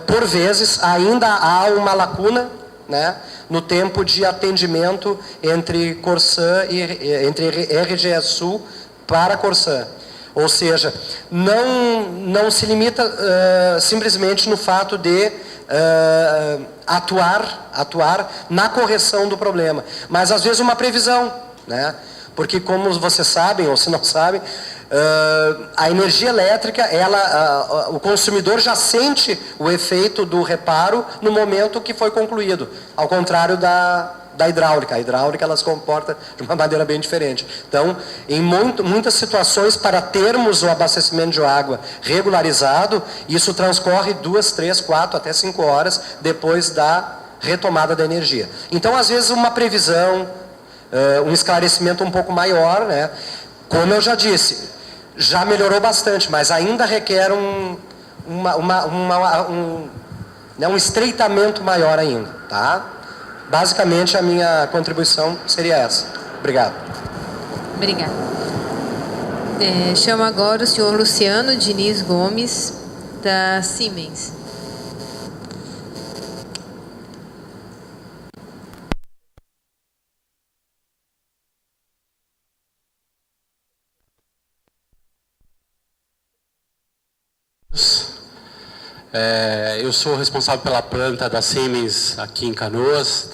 por vezes, ainda há uma lacuna, né, no tempo de atendimento entre Corsã e entre RGE Sul para Corsã. Ou seja, não se limita simplesmente no fato de atuar na correção do problema, mas às vezes uma previsão, né? Porque, como vocês sabem, ou se não sabem, a energia elétrica, o consumidor já sente o efeito do reparo no momento que foi concluído, ao contrário da hidráulica. A hidráulica, ela se comporta de uma maneira bem diferente. Então, em muitas situações, para termos o abastecimento de água regularizado, isso transcorre 2, 3, 4, até 5 horas depois da retomada da energia. Então, às vezes, uma previsão, um esclarecimento um pouco maior, né? Como eu já disse, já melhorou bastante, mas ainda requer um estreitamento maior ainda, tá? Basicamente, a minha contribuição seria essa. Obrigado. Obrigada. Chamo agora o senhor Luciano Diniz Gomes, da Siemens. Eu sou responsável pela planta da Siemens aqui em Canoas,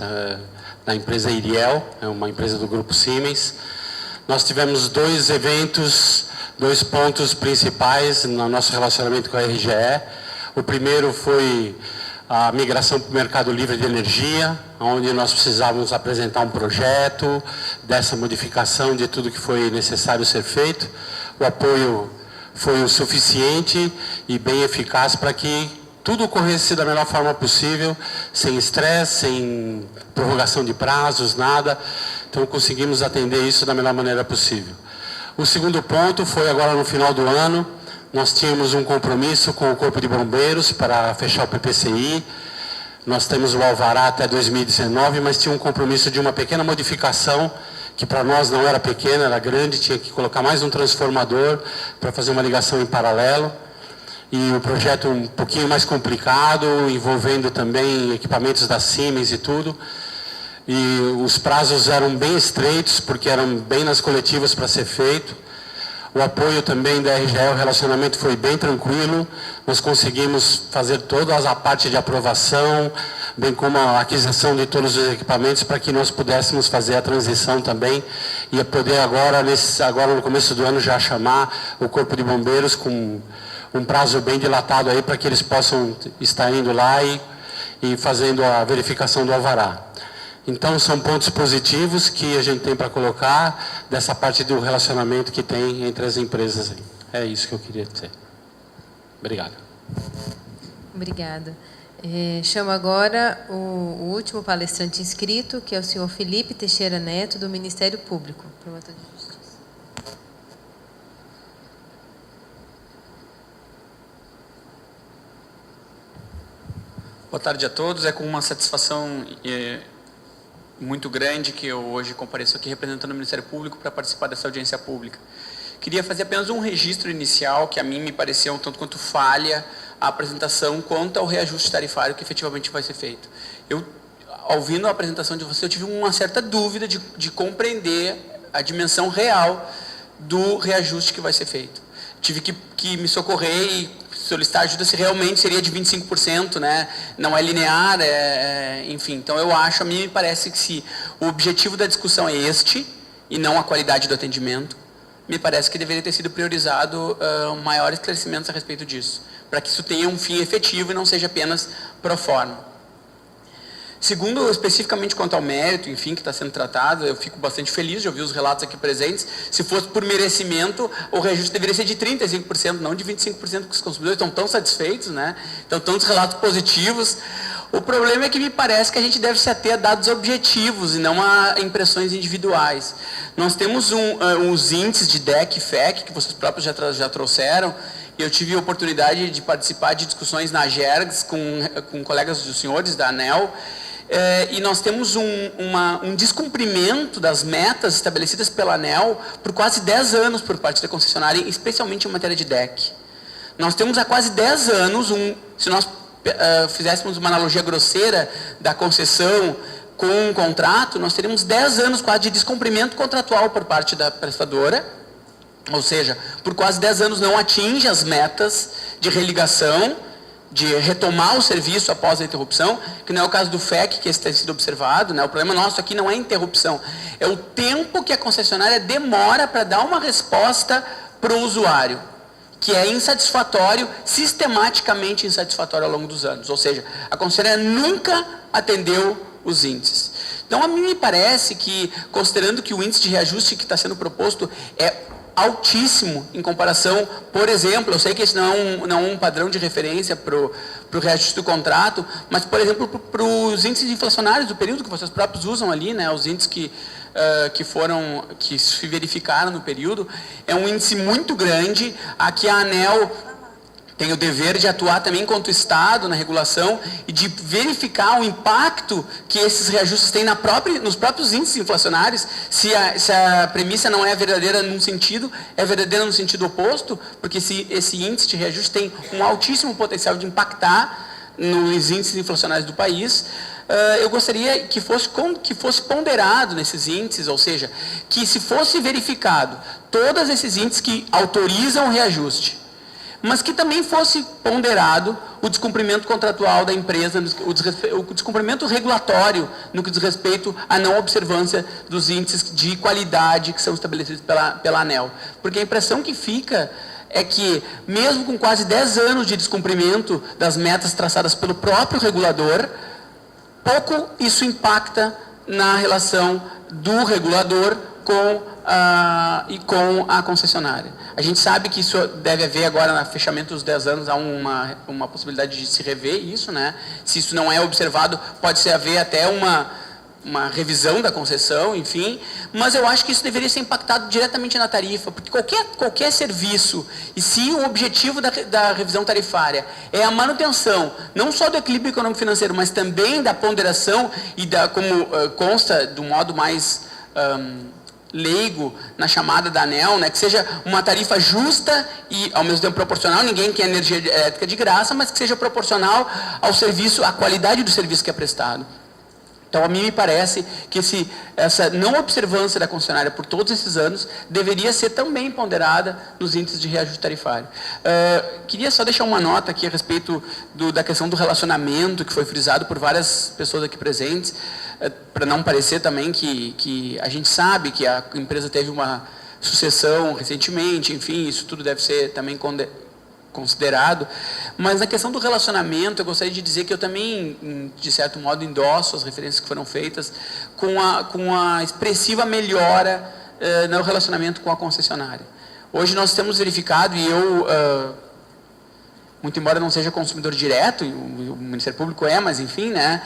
da empresa Iriel, é uma empresa do grupo Siemens. Nós tivemos 2 eventos, 2 pontos principais no nosso relacionamento com a RGE. O primeiro foi a migração para o mercado livre de energia, onde nós precisávamos apresentar um projeto dessa modificação de tudo que foi necessário ser feito. O apoio foi o suficiente e bem eficaz para que tudo ocorresse da melhor forma possível, sem estresse, sem prorrogação de prazos, nada. Então conseguimos atender isso da melhor maneira possível. O segundo ponto foi agora no final do ano, nós tínhamos um compromisso com o Corpo de Bombeiros para fechar o PPCI. Nós temos o alvará até 2019, mas tinha um compromisso de uma pequena modificação, que para nós não era pequena, era grande, tinha que colocar mais um transformador para fazer uma ligação em paralelo. E o projeto um pouquinho mais complicado, envolvendo também equipamentos da Siemens e tudo. E os prazos eram bem estreitos, porque eram bem nas coletivas para ser feito. O apoio também da RGE, o relacionamento foi bem tranquilo. Nós conseguimos fazer toda a parte de aprovação, bem como a aquisição de todos os equipamentos para que nós pudéssemos fazer a transição também e poder agora no começo do ano já chamar o Corpo de Bombeiros com um prazo bem dilatado aí para que eles possam estar indo lá e fazendo a verificação do alvará. Então, são pontos positivos que a gente tem para colocar dessa parte do relacionamento que tem entre as empresas. É isso que eu queria dizer. Obrigado. Obrigada. Chamo agora o último palestrante inscrito, que é o senhor Felipe Teixeira Neto, do Ministério Público, promotor de justiça. Boa tarde a todos. É com uma satisfação muito grande que eu hoje compareço aqui representando o Ministério Público para participar dessa audiência pública. Queria fazer apenas um registro inicial que a mim me pareceu um tanto quanto falha a apresentação quanto ao reajuste tarifário que efetivamente vai ser feito. Ouvindo a apresentação de você, eu tive uma certa dúvida de compreender a dimensão real do reajuste que vai ser feito. Tive que me socorrer e solicitar ajuda se realmente seria de 25%, né? Não é linear, enfim. Então, a mim me parece que se o objetivo da discussão é este, e não a qualidade do atendimento, me parece que deveria ter sido priorizado maiores esclarecimentos a respeito disso, para que isso tenha um fim efetivo e não seja apenas pro forma. Segundo, especificamente quanto ao mérito, enfim, que está sendo tratado, eu fico bastante feliz de ouvir os relatos aqui presentes. Se fosse por merecimento, o reajuste deveria ser de 35%, não de 25%, porque os consumidores estão tão satisfeitos, né? Então, tantos relatos positivos. O problema é que me parece que a gente deve se ater a dados objetivos e não a impressões individuais. Nós temos os índices de DEC e FEC, que vocês próprios já trouxeram, e eu tive a oportunidade de participar de discussões na GERGS com colegas dos senhores da ANEEL, e nós temos um descumprimento das metas estabelecidas pela ANEEL por quase 10 anos por parte da concessionária, especialmente em matéria de DEC. Nós temos há quase 10 anos, se nós fizéssemos uma analogia grosseira da concessão com um contrato, nós teríamos 10 anos quase de descumprimento contratual por parte da prestadora, ou seja, por quase 10 anos não atinge as metas de religação, de retomar o serviço após a interrupção, que não é o caso do FEC, que esse tem sido observado, né? O problema nosso aqui não é interrupção, é o tempo que a concessionária demora para dar uma resposta para o usuário, que é insatisfatório, sistematicamente insatisfatório ao longo dos anos. Ou seja, a concessionária nunca atendeu os índices. Então, a mim me parece que, considerando que o índice de reajuste que está sendo proposto é altíssimo em comparação, por exemplo, eu sei que esse não é um padrão de referência para o reajuste do contrato, mas, por exemplo, para os índices inflacionários do período que vocês próprios usam ali, né, os índices que se verificaram no período, é um índice muito grande. Aqui a ANEEL tem o dever de atuar também enquanto Estado na regulação e de verificar o impacto que esses reajustes têm nos próprios índices inflacionários, se a premissa não é verdadeira num sentido, é verdadeira no sentido oposto, porque esse índice de reajuste tem um altíssimo potencial de impactar nos índices inflacionários do país. Eu gostaria que fosse ponderado nesses índices, ou seja, que se fosse verificado todos esses índices que autorizam o reajuste, mas que também fosse ponderado o descumprimento contratual da empresa, o descumprimento regulatório no que diz respeito à não observância dos índices de qualidade que são estabelecidos pela ANEEL. Porque a impressão que fica é que, mesmo com quase 10 anos de descumprimento das metas traçadas pelo próprio regulador, pouco isso impacta na relação do regulador com a concessionária. A gente sabe que isso deve haver agora, no fechamento dos 10 anos, há uma possibilidade de se rever isso, né? Se isso não é observado, pode haver até uma revisão da concessão, enfim, mas eu acho que isso deveria ser impactado diretamente na tarifa, porque qualquer serviço, e se o objetivo da revisão tarifária é a manutenção, não só do equilíbrio econômico financeiro, mas também da ponderação e como consta do modo mais leigo na chamada da ANEEL, né, que seja uma tarifa justa e ao mesmo tempo proporcional, ninguém quer energia elétrica de graça, mas que seja proporcional ao serviço, à qualidade do serviço que é prestado. Então, a mim me parece que essa não observância da concessionária por todos esses anos deveria ser também ponderada nos índices de reajuste tarifário. Queria só deixar uma nota aqui a respeito da questão do relacionamento, que foi frisado por várias pessoas aqui presentes, para não parecer também que a gente sabe que a empresa teve uma sucessão recentemente, enfim, isso tudo deve ser também considerado, mas na questão do relacionamento, eu gostaria de dizer que eu também, de certo modo, endosso as referências que foram feitas com a expressiva melhora no relacionamento com a concessionária. Hoje nós temos verificado, e eu, muito embora não seja consumidor direto, o Ministério Público mas enfim, né,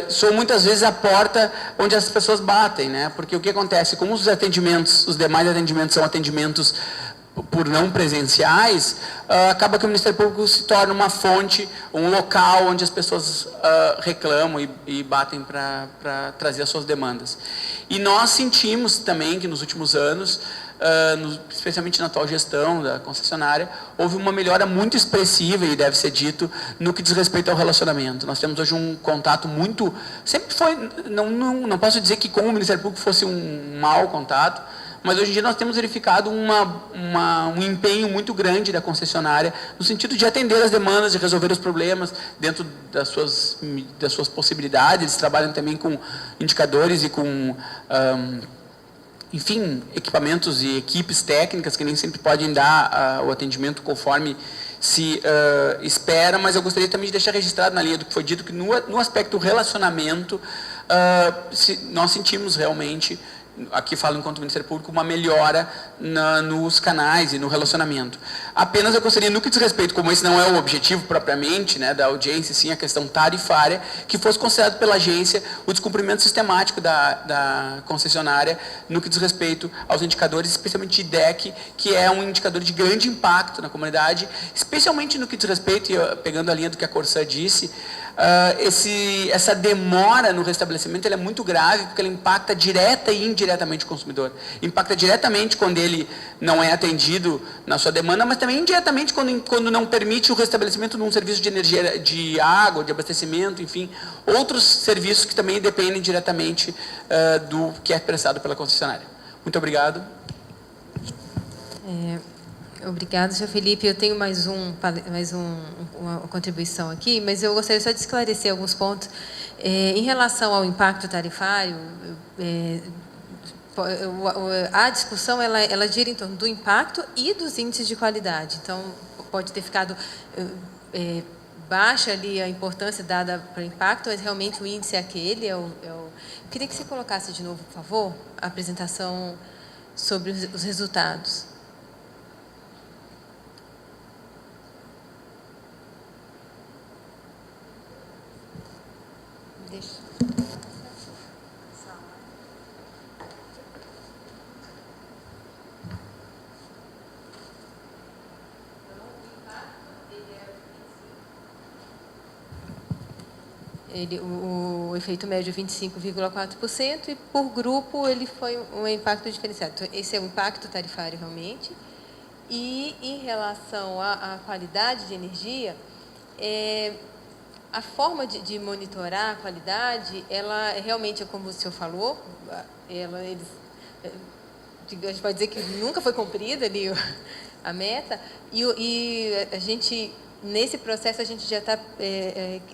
sou muitas vezes a porta onde as pessoas batem, né, porque o que acontece, como os demais atendimentos são atendimentos por não presenciais, acaba que o Ministério Público se torna uma fonte, um local onde as pessoas reclamam e batem para trazer as suas demandas. E nós sentimos também que nos últimos anos, especialmente na atual gestão da concessionária, houve uma melhora muito expressiva, e deve ser dito, no que diz respeito ao relacionamento. Nós temos hoje um contato muito... Sempre foi... Não posso dizer que com o Ministério Público fosse um mau contato, mas hoje em dia nós temos verificado um empenho muito grande da concessionária no sentido de atender as demandas, de resolver os problemas dentro das suas possibilidades. Eles trabalham também com indicadores e com enfim, equipamentos e equipes técnicas que nem sempre podem dar o atendimento conforme se espera, mas eu gostaria também de deixar registrado na linha do que foi dito, que no aspecto relacionamento, nós sentimos realmente, aqui falo enquanto Ministério Público, uma melhora nos canais e no relacionamento. Apenas eu gostaria, no que diz respeito, como esse não é o objetivo propriamente, né, da audiência, sim a questão tarifária, que fosse considerado pela agência o descumprimento sistemático da concessionária no que diz respeito aos indicadores, especialmente de IDEC, que é um indicador de grande impacto na comunidade, especialmente no que diz respeito, e pegando a linha do que a Corsã disse, essa demora no restabelecimento ela é muito grave, porque ela impacta direta e indiretamente o consumidor. Impacta diretamente quando ele não é atendido na sua demanda, mas também indiretamente quando não permite o restabelecimento de um serviço de energia, de água, de abastecimento, enfim, outros serviços que também dependem diretamente do que é prestado pela concessionária. Muito obrigado. Obrigada, senhor Felipe. Eu tenho mais uma contribuição aqui, mas eu gostaria só de esclarecer alguns pontos. Em relação ao impacto tarifário, a discussão ela gira em torno do impacto e dos índices de qualidade. Então, pode ter ficado baixa ali a importância dada para o impacto, mas realmente o índice é aquele. Queria que você colocasse de novo, por favor, a apresentação sobre os resultados. O efeito médio é 25,4% e por grupo ele foi um impacto diferenciado. Então, esse é o impacto tarifário realmente. E em relação à qualidade de energia, a forma de monitorar a qualidade, ela realmente, como o senhor falou, a gente pode dizer que nunca foi cumprida ali a meta, e a gente, nesse processo, a gente já está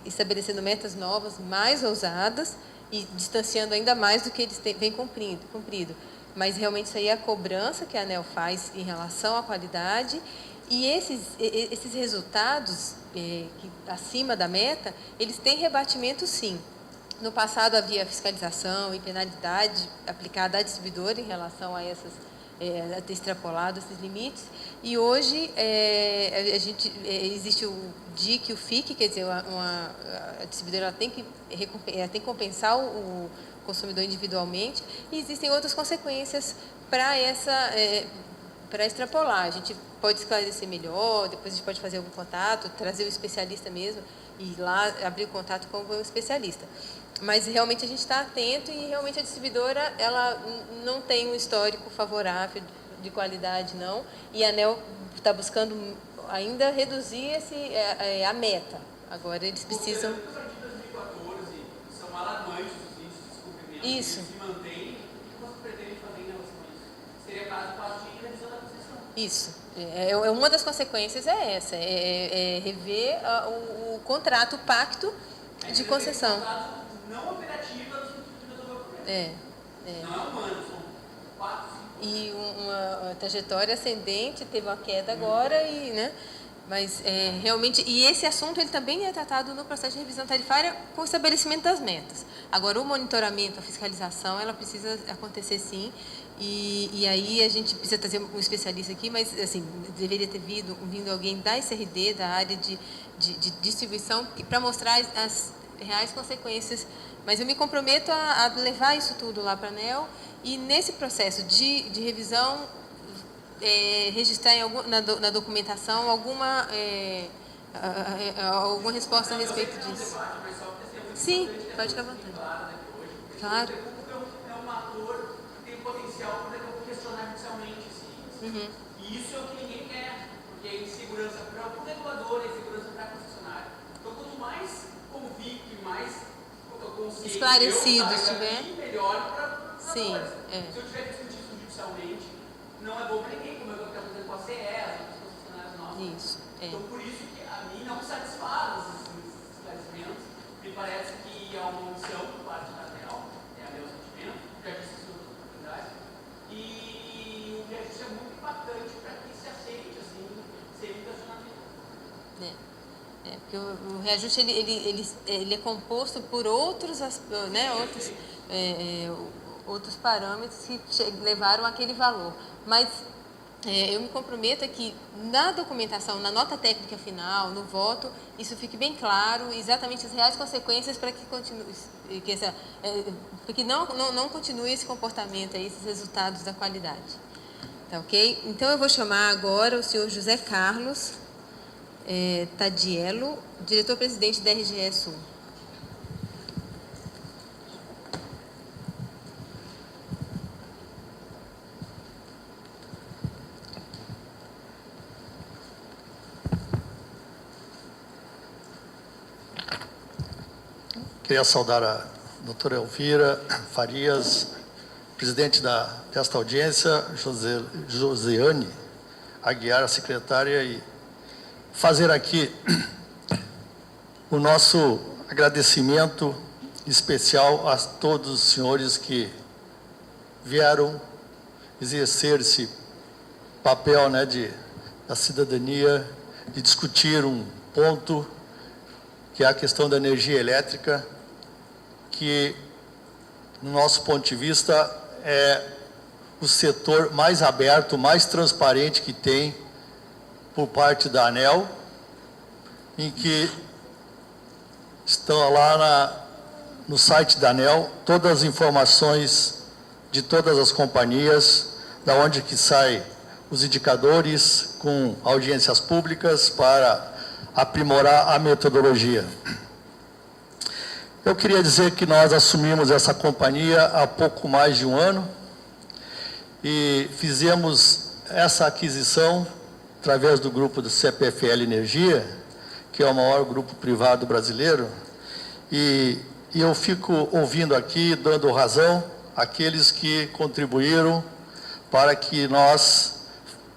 estabelecendo metas novas, mais ousadas, e distanciando ainda mais do que eles vêm cumprido. Mas realmente isso aí é a cobrança que a ANEEL faz em relação à qualidade, e esses resultados acima da meta, eles têm rebatimento, sim. No passado havia fiscalização e penalidade aplicada à distribuidora em relação a a ter extrapolado esses limites, e hoje existe o DIC e o FIC, quer dizer, a distribuidora ela tem que compensar o consumidor individualmente, e existem outras consequências para extrapolar. A gente pode esclarecer melhor, depois a gente pode fazer algum contato, trazer o especialista mesmo, e lá abrir o contato com o especialista. Mas realmente a gente está atento, e realmente a distribuidora ela não tem um histórico favorável de qualidade, não, e a ANEEL está buscando ainda reduzir a meta. Agora eles precisam... São alarmantes os índices de descobrimento. Isso. Se mantém, o que você pretende fazer em relação a isso? Seria caso de revisão da concessão. Isso. Uma das consequências é essa, rever o contrato, o pacto de concessão. Não operativa no sentido de resolver o problema. Não é um ano, são 4, 5 anos. E uma trajetória ascendente, teve uma queda agora, né? Mas realmente, e esse assunto ele também é tratado no processo de revisão tarifária com o estabelecimento das metas. Agora, o monitoramento, a fiscalização, ela precisa acontecer sim, e aí a gente precisa trazer um especialista aqui, mas assim, deveria ter vindo alguém da SRD, da área de distribuição, para mostrar as reais consequências. Mas eu me comprometo a levar isso tudo lá para a ANEEL, e nesse processo de revisão, registrar na documentação alguma resposta a respeito disso. Sim, pode ficar à vontade. Claro. É um ator que tem potencial para questionar judicialmente. E isso é o que ninguém quer, porque é insegurança para o regulador, é insegurança para a concessionária. Então, quanto mais convicto e mais consciente esclarecido estiver, melhor para... Sim, Se eu tiver que discutir isso socialmente não é bom para ninguém, como é o que está fazendo com a CE, as concessionárias nossas. Isso. Então, por isso que a mim não satisfaz esses esclarecimentos. Me parece que há uma omissão por parte da ANEEL, é meu sentimento, já disse isso em outras oportunidades, e o reajuste é muito impactante para que se aceite, assim, sem estacionamento. Porque o reajuste ele é composto por outros, né, outros parâmetros que levaram àquele valor. Mas eu me comprometo que na documentação, na nota técnica final, no voto, isso fique bem claro, exatamente as reais consequências para que continue, porque não continue esse comportamento, esses resultados da qualidade. Tá ok? Então eu vou chamar agora o senhor José Carlos Tadiello, diretor-presidente da RGE Sul. Queria saudar a doutora Elvira Farias, presidente desta audiência, Josiane Aguiar, a secretária, e fazer aqui o nosso agradecimento especial a todos os senhores que vieram exercer esse papel, né, da cidadania, de discutir um ponto que é a questão da energia elétrica, que, no nosso ponto de vista, é o setor mais aberto, mais transparente que tem por parte da ANEEL, em que estão lá no site da ANEEL todas as informações de todas as companhias, da onde que saem os indicadores com audiências públicas para aprimorar a metodologia. Eu queria dizer que nós assumimos essa companhia há pouco mais de um ano e fizemos essa aquisição através do grupo do CPFL Energia, que é o maior grupo privado brasileiro, e eu fico ouvindo aqui, dando razão àqueles que contribuíram para que nós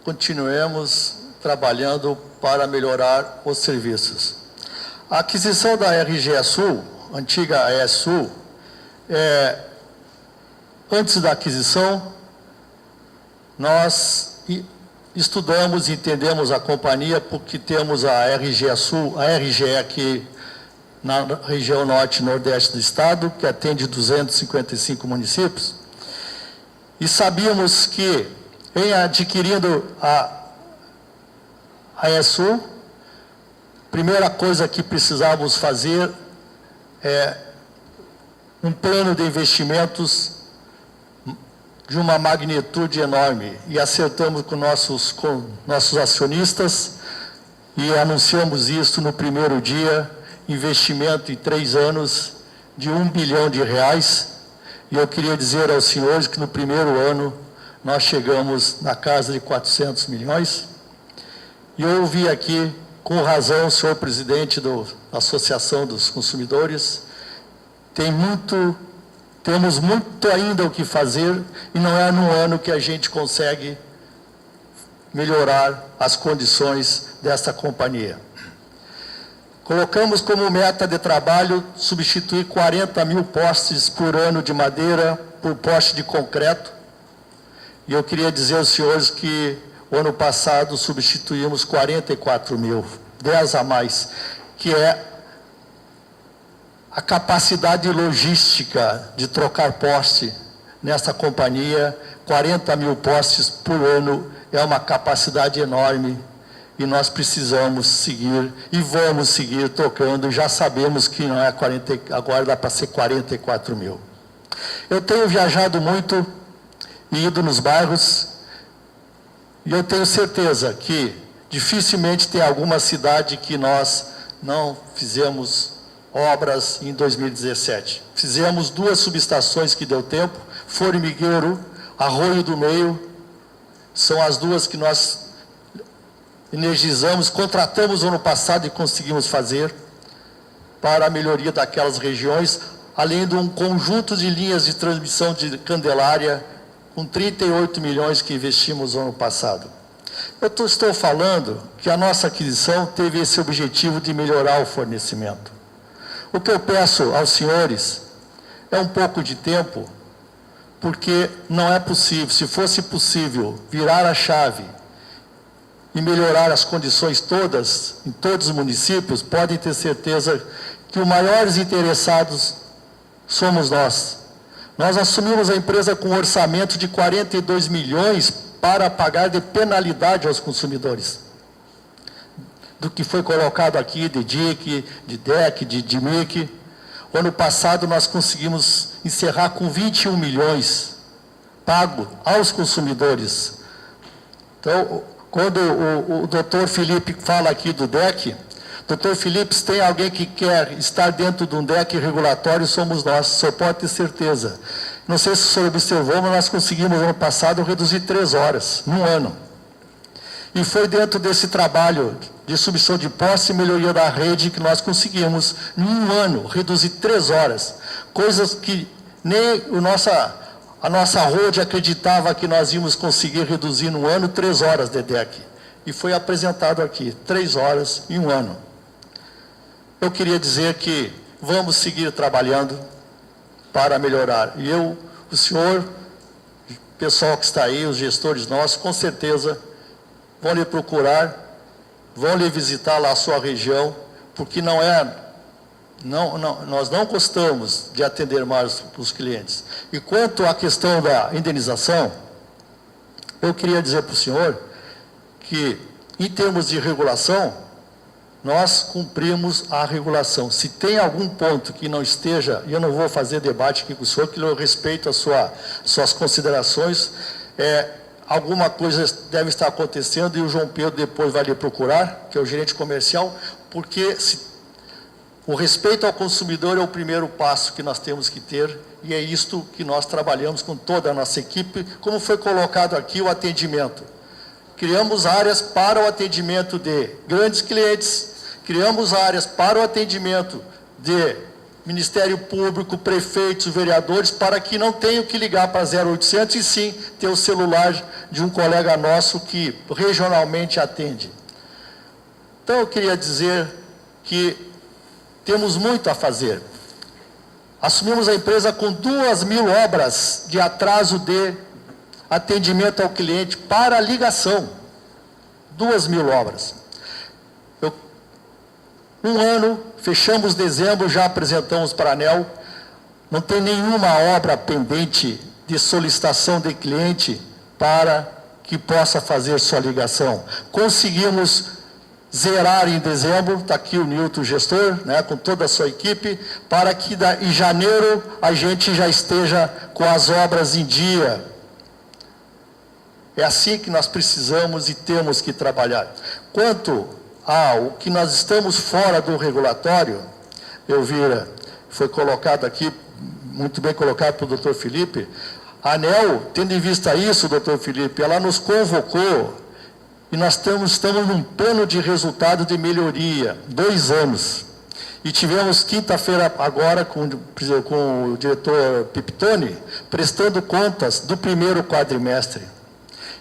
continuemos trabalhando para melhorar os serviços. A aquisição da RGE Sul, antiga AES Sul, antes da aquisição, nós estudamos e entendemos a companhia porque temos a RGE Sul, a RGE aqui na região norte e nordeste do estado, que atende 255 municípios, e sabíamos que, em adquirindo a AES Sul, primeira coisa que precisávamos fazer é um plano de investimentos de uma magnitude enorme, e acertamos com nossos acionistas e anunciamos isso no primeiro dia, investimento em 3 anos de R$1 bilhão, e eu queria dizer aos senhores que no primeiro ano nós chegamos na casa de 400 milhões, e eu ouvi aqui, com razão, o senhor presidente da Associação dos Consumidores, temos muito ainda o que fazer, e não é num ano que a gente consegue melhorar as condições desta companhia. Colocamos como meta de trabalho substituir 40 mil postes por ano de madeira por poste de concreto, e eu queria dizer aos senhores que o ano passado substituímos 44 mil, 10 a mais, que é a capacidade logística de trocar poste nessa companhia. 40 mil postes por ano é uma capacidade enorme e nós precisamos seguir e vamos seguir tocando. Já sabemos que não é 40, agora dá para ser 44 mil. Eu tenho viajado muito e ido nos bairros e eu tenho certeza que dificilmente tem alguma cidade que nós não fizemos obras em 2017. Fizemos 2 subestações que deu tempo, Formigueiro, Arroio do Meio, são as 2 que nós energizamos, contratamos no ano passado e conseguimos fazer para a melhoria daquelas regiões, além de um conjunto de linhas de transmissão de Candelária com 38 milhões que investimos no ano passado. Eu estou falando que a nossa aquisição teve esse objetivo de melhorar o fornecimento. O que eu peço aos senhores é um pouco de tempo, porque não é possível, se fosse possível virar a chave e melhorar as condições todas, em todos os municípios, podem ter certeza que os maiores interessados somos nós. Nós assumimos a empresa com um orçamento de 42 milhões para pagar de penalidade aos consumidores. Do que foi colocado aqui de DIC, de DEC, de MIC. O ano passado nós conseguimos encerrar com 21 milhões pago aos consumidores. Então, quando o doutor Felipe fala aqui do DEC, doutor Felipe, se tem alguém que quer estar dentro de um DEC regulatório, somos nós, o senhor pode ter certeza. Não sei se o senhor observou, mas nós conseguimos, no ano passado, reduzir 3 horas, num ano. E foi dentro desse trabalho de substituição de posse e melhoria da rede que nós conseguimos, em um ano, reduzir 3 horas. Coisas que nem a nossa rede acreditava que nós íamos conseguir reduzir no ano 3 horas de DEC. E foi apresentado aqui, 3 horas em um ano. Eu queria dizer que vamos seguir trabalhando para melhorar. E eu, o senhor, o pessoal que está aí, os gestores nossos, com certeza vão lhe procurar, vão lhe visitar lá a sua região, porque nós não gostamos de atender mais os clientes. E quanto à questão da indenização, eu queria dizer para o senhor que, em termos de regulação, nós cumprimos a regulação. Se tem algum ponto que não esteja, e eu não vou fazer debate aqui com o senhor, que eu respeito as suas considerações, alguma coisa deve estar acontecendo e o João Pedro depois vai lhe procurar, que é o gerente comercial, porque o respeito ao consumidor é o primeiro passo que nós temos que ter, e é isto que nós trabalhamos com toda a nossa equipe, como foi colocado aqui o atendimento. Criamos áreas para o atendimento de grandes clientes, criamos áreas para o atendimento de Ministério Público, prefeitos, vereadores, para que não tenham que ligar para 0800 e sim ter o celular de um colega nosso que regionalmente atende. Então eu queria dizer que temos muito a fazer. Assumimos a empresa com 2.000 obras de atraso de atendimento ao cliente para ligação. 2.000 obras. Um ano, fechamos dezembro, já apresentamos para a ANEEL, não tem nenhuma obra pendente de solicitação de cliente para que possa fazer sua ligação. Conseguimos zerar em dezembro, está aqui o Nilton, gestor, né, com toda a sua equipe, para que em janeiro a gente já esteja com as obras em dia. É assim que nós precisamos e temos que trabalhar. Quanto ao que nós estamos fora do regulatório, Elvira, foi colocado aqui, muito bem colocado pelo doutor Felipe, a ANEEL, tendo em vista isso, doutor Felipe, ela nos convocou e nós estamos num plano de resultado de melhoria, 2 anos. E tivemos quinta-feira agora com o diretor Piptoni, prestando contas do primeiro quadrimestre,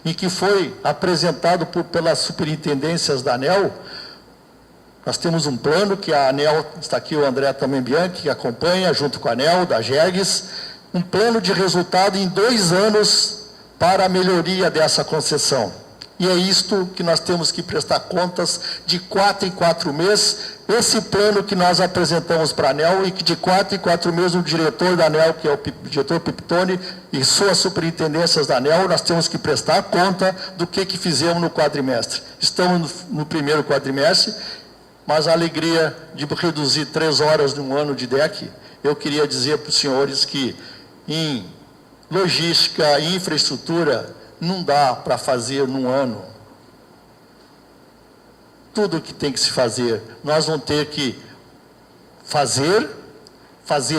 em que foi apresentado pelas superintendências da ANEEL. Nós temos um plano que a ANEEL, está aqui o André também Bianchi, que acompanha, junto com a ANEEL, da GERGS, um plano de resultado em 2 anos para a melhoria dessa concessão. E é isto que nós temos que prestar contas de 4 em 4 meses, esse plano que nós apresentamos para a ANEEL e que de 4 em 4 meses o diretor da ANEEL, que é o diretor Piptoni, e suas superintendências da ANEEL, nós temos que prestar conta do que fizemos no quadrimestre. Estamos no primeiro quadrimestre, mas a alegria de reduzir 3 horas num ano de DEC, eu queria dizer para os senhores que em logística e infraestrutura não dá para fazer num ano tudo o que tem que se fazer. Nós vamos ter que fazer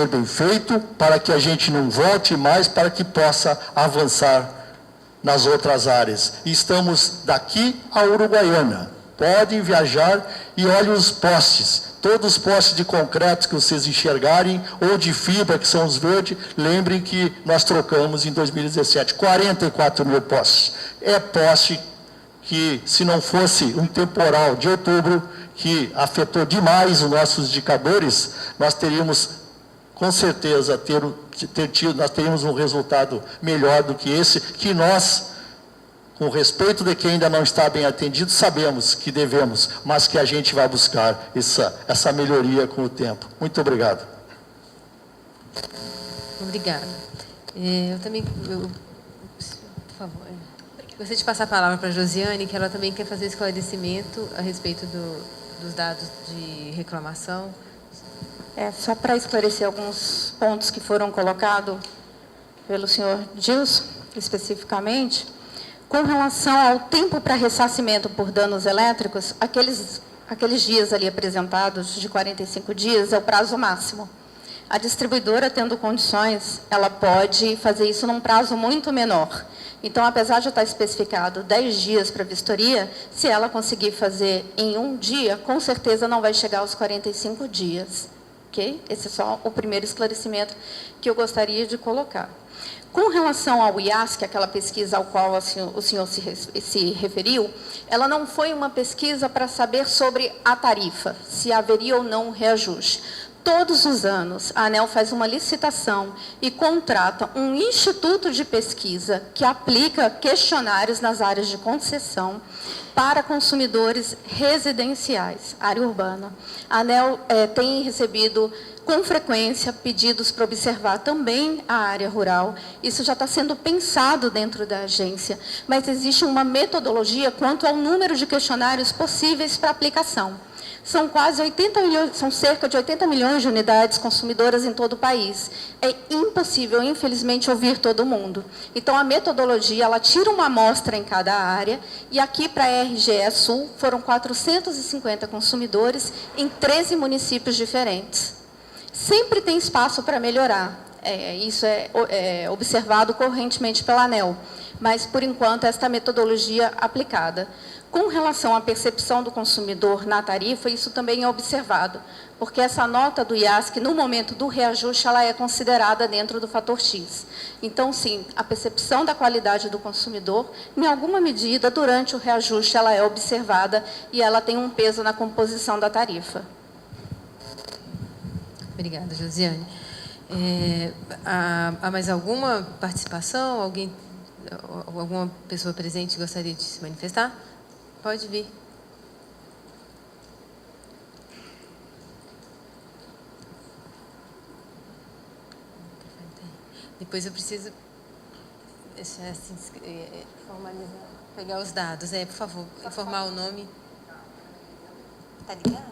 bem feito, para que a gente não volte mais, para que possa avançar nas outras áreas. E estamos daqui a Uruguaiana. Podem viajar e olhem os postes. Todos os postes de concreto que vocês enxergarem, ou de fibra, que são os verdes, lembrem que nós trocamos em 2017 44 mil postes. É poste que, se não fosse um temporal de outubro, que afetou demais os nossos indicadores, nós teríamos, com certeza, nós teríamos um resultado melhor do que esse, que nós, com respeito de quem ainda não está bem atendido, sabemos que devemos, mas que a gente vai buscar essa melhoria com o tempo. Muito obrigado. Obrigada. Por favor, gostaria de passar a palavra para a Josiane, que ela também quer fazer esclarecimento a respeito dos dados de reclamação. Só para esclarecer alguns pontos que foram colocados pelo senhor Gilson, especificamente, com relação ao tempo para ressarcimento por danos elétricos, aqueles dias ali apresentados, de 45 dias, é o prazo máximo. A distribuidora, tendo condições, ela pode fazer isso num prazo muito menor. Então, apesar de estar especificado 10 dias para vistoria, se ela conseguir fazer em um dia, com certeza não vai chegar aos 45 dias. Ok? Esse é só o primeiro esclarecimento que eu gostaria de colocar. Com relação ao IASC, aquela pesquisa ao qual o senhor se referiu, ela não foi uma pesquisa para saber sobre a tarifa, se haveria ou não um reajuste. Todos os anos, a ANEEL faz uma licitação e contrata um instituto de pesquisa que aplica questionários nas áreas de concessão para consumidores residenciais, área urbana. A ANEEL tem recebido com frequência pedidos para observar também a área rural. Isso já está sendo pensado dentro da agência, mas existe uma metodologia quanto ao número de questionários possíveis para aplicação. São quase 80 milhões, são cerca de 80 milhões de unidades consumidoras em todo o país. É impossível, infelizmente, ouvir todo mundo. Então, a metodologia, ela tira uma amostra em cada área, e aqui para a RGE Sul foram 450 consumidores em 13 municípios diferentes. Sempre tem espaço para melhorar. Isso é observado correntemente pela ANEEL, mas, por enquanto, esta metodologia aplicada. Com relação à percepção do consumidor na tarifa, isso também é observado, porque essa nota do IASC, no momento do reajuste, ela é considerada dentro do fator X. Então, sim, a percepção da qualidade do consumidor, em alguma medida, durante o reajuste, ela é observada e ela tem um peso na composição da tarifa. Obrigada, Josiane. Há mais alguma participação? Alguma pessoa presente gostaria de se manifestar? Pode vir. Depois eu preciso formalizar, pegar os dados. Por favor, informar o nome. Está ligado?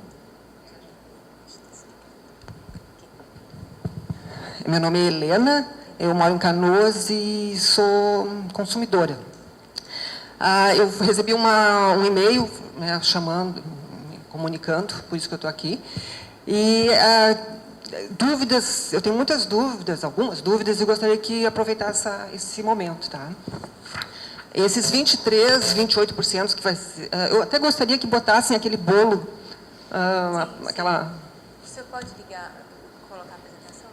Meu nome é Helena, eu moro em Canoas e sou consumidora. Eu recebi um e-mail, né, chamando, comunicando, por isso que eu estou aqui. E dúvidas, eu tenho muitas dúvidas, algumas dúvidas, e gostaria que aproveitasse esse momento. Tá? Esses 23%, 28% que vai ser... eu até gostaria que botassem aquele bolo, aquela... O senhor pode ligar, colocar a apresentação?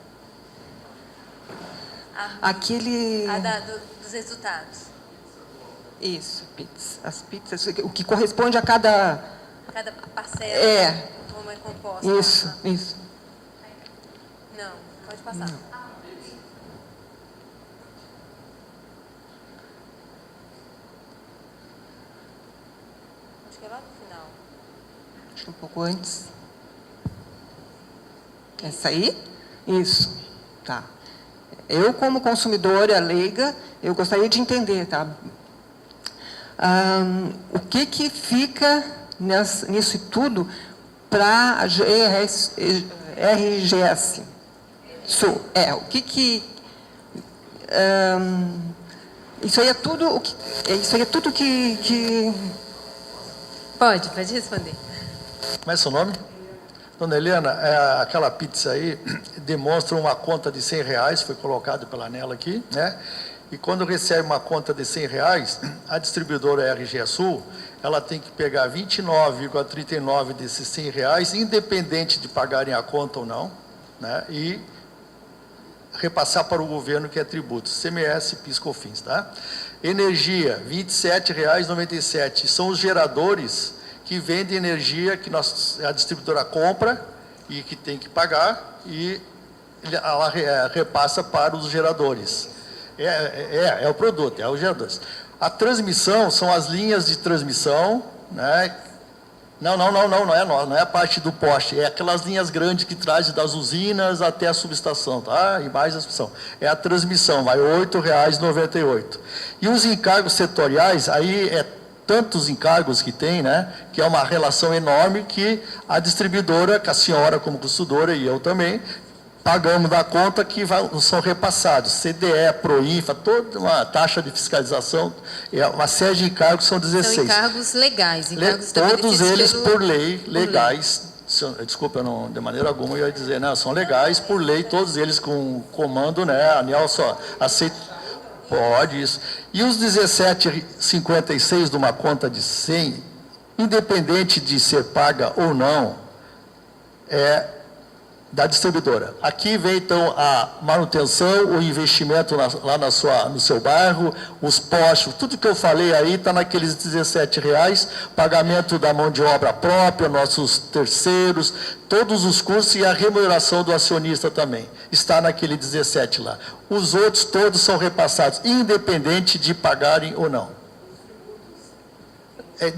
Aquele... Dos resultados. Isso, as pizzas, o que corresponde a cada parcela, como é composta. Isso. Não, pode passar. Não. Acho que é lá no final. Acho que um pouco antes. Essa aí? Isso. Tá. Eu, como consumidora leiga, eu gostaria de entender, tá? O que fica nisso tudo para a RGS Sul? O que isso aí é tudo que... Pode responder. Como é seu nome? Dona Helena, aquela pizza aí demonstra uma conta de R$100, foi colocado pela ANEEL aqui, né? E quando recebe uma conta de R$100, a distribuidora RGE Sul, ela tem que pegar 29,39 desses R$100, independente de pagarem a conta ou não, né? E repassar para o governo, que é tributo, CMS, PIS, COFINS, tá? Energia, R$ 27,97. São os geradores que vendem energia que a distribuidora compra e que tem que pagar e ela repassa para os geradores. É o produto, é os geradores. A transmissão são as linhas de transmissão, né? Não é a parte do poste, é aquelas linhas grandes que trazem das usinas até a subestação, tá? E mais a subestação. É a transmissão, vai R$ 8,98. E os encargos setoriais, aí é tantos encargos que tem, né? Que é uma relação enorme que a distribuidora, que a senhora como custodora e eu também, pagamos da conta que são repassados. CDE, Proinfa, toda uma taxa de fiscalização, uma série de encargos, são 16. São encargos legais. Todos eles por lei, legais. Desculpa, eu não, de maneira alguma eu ia dizer, não, são legais por lei, todos eles com comando, né? A ANEEL só aceita. Pode, isso. E os 17,56 de uma conta de 100, independente de ser paga ou não, é da distribuidora. Aqui vem, então, a manutenção, o investimento lá no seu bairro, os postos, tudo que eu falei aí está naqueles R$17, pagamento da mão de obra própria, nossos terceiros, todos os custos e a remuneração do acionista também. Está naquele 17 lá. Os outros todos são repassados, independente de pagarem ou não.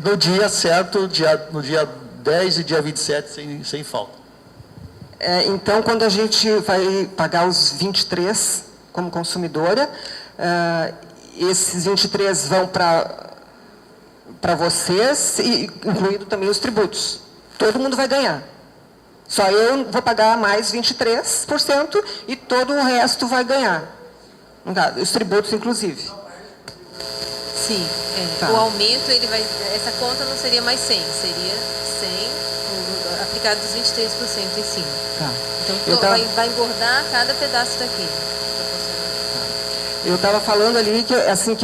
No dia certo, no dia 10 e dia 27, sem falta. Então, quando a gente vai pagar os 23 como consumidora, esses 23 vão para vocês, incluindo também os tributos. Todo mundo vai ganhar. Só eu vou pagar mais 23% e todo o resto vai ganhar. Os tributos, inclusive. Sim. Tá. O aumento, essa conta não seria mais 100, seria 100 aplicado dos 23% em cima. Tá. Então, vai engordar cada pedaço daqui. Eu estava falando ali que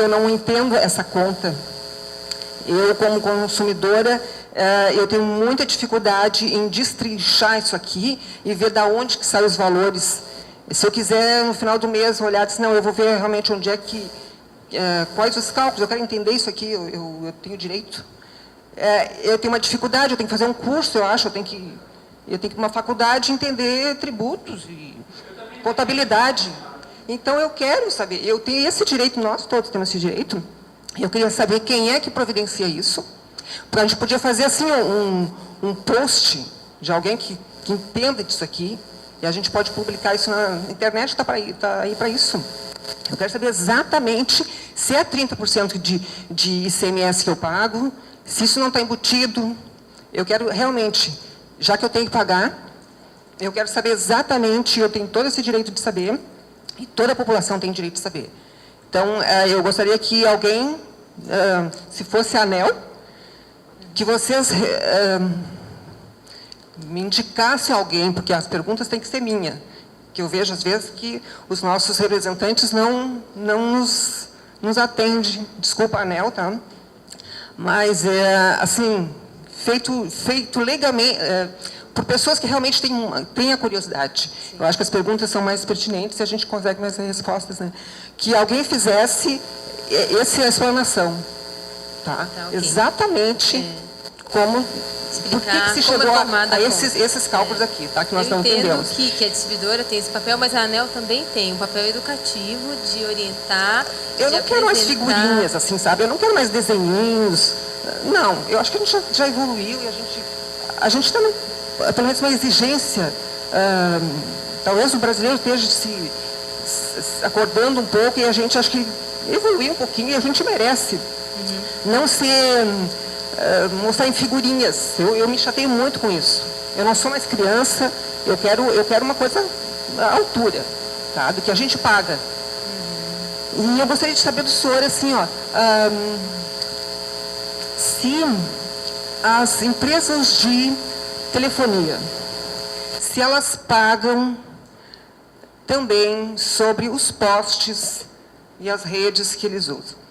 eu não entendo essa conta. Eu, como consumidora, eu tenho muita dificuldade em destrinchar isso aqui e ver da onde que saem os valores. Se eu quiser, no final do mês, olhar e dizer, não, eu vou ver realmente onde é que... quais os cálculos, eu quero entender isso aqui, eu tenho direito. Eu tenho uma dificuldade, eu tenho que fazer um curso, eu acho, eu tenho que ir para uma faculdade entender tributos e contabilidade. Então, eu quero saber, eu tenho esse direito, nós todos temos esse direito, eu queria saber quem é que providencia isso, porque a gente podia fazer assim um post de alguém que entenda disso aqui, e a gente pode publicar isso na internet, está aí para isso. Eu quero saber exatamente se é 30% de ICMS que eu pago, se isso não está embutido. Eu quero realmente, já que eu tenho que pagar, eu quero saber exatamente, eu tenho todo esse direito de saber, e toda a população tem direito de saber. Então, eu gostaria que alguém, se fosse a ANEEL, que vocês me indicassem alguém, porque as perguntas têm que ser minhas, que eu vejo às vezes que os nossos representantes não nos atendem. Desculpa, ANEEL, tá? Mas, assim, feito legalmente, por pessoas que realmente têm a curiosidade. Eu acho que as perguntas são mais pertinentes e a gente consegue mais respostas, né? Que alguém fizesse essa explanação, tá? Okay. Exatamente como... Por que se chegou a esses cálculos aqui, tá? Que nós não entendemos. Eu entendo que a distribuidora tem esse papel, mas a ANEEL também tem um papel educativo de orientar, eu não quero mais figurinhas, assim, sabe? Eu não quero mais desenhinhos. Não, eu acho que a gente já evoluiu e a gente está, pelo menos, uma exigência. Talvez o brasileiro esteja se acordando um pouco e a gente, acho que, evoluiu um pouquinho e a gente merece. Não ser... mostrar em figurinhas. Eu me chateio muito com isso. Eu não sou mais criança, eu quero uma coisa à altura, tá? Do que a gente paga. E eu gostaria de saber do senhor, assim, se as empresas de telefonia, se elas pagam também sobre os postes e as redes que eles usam.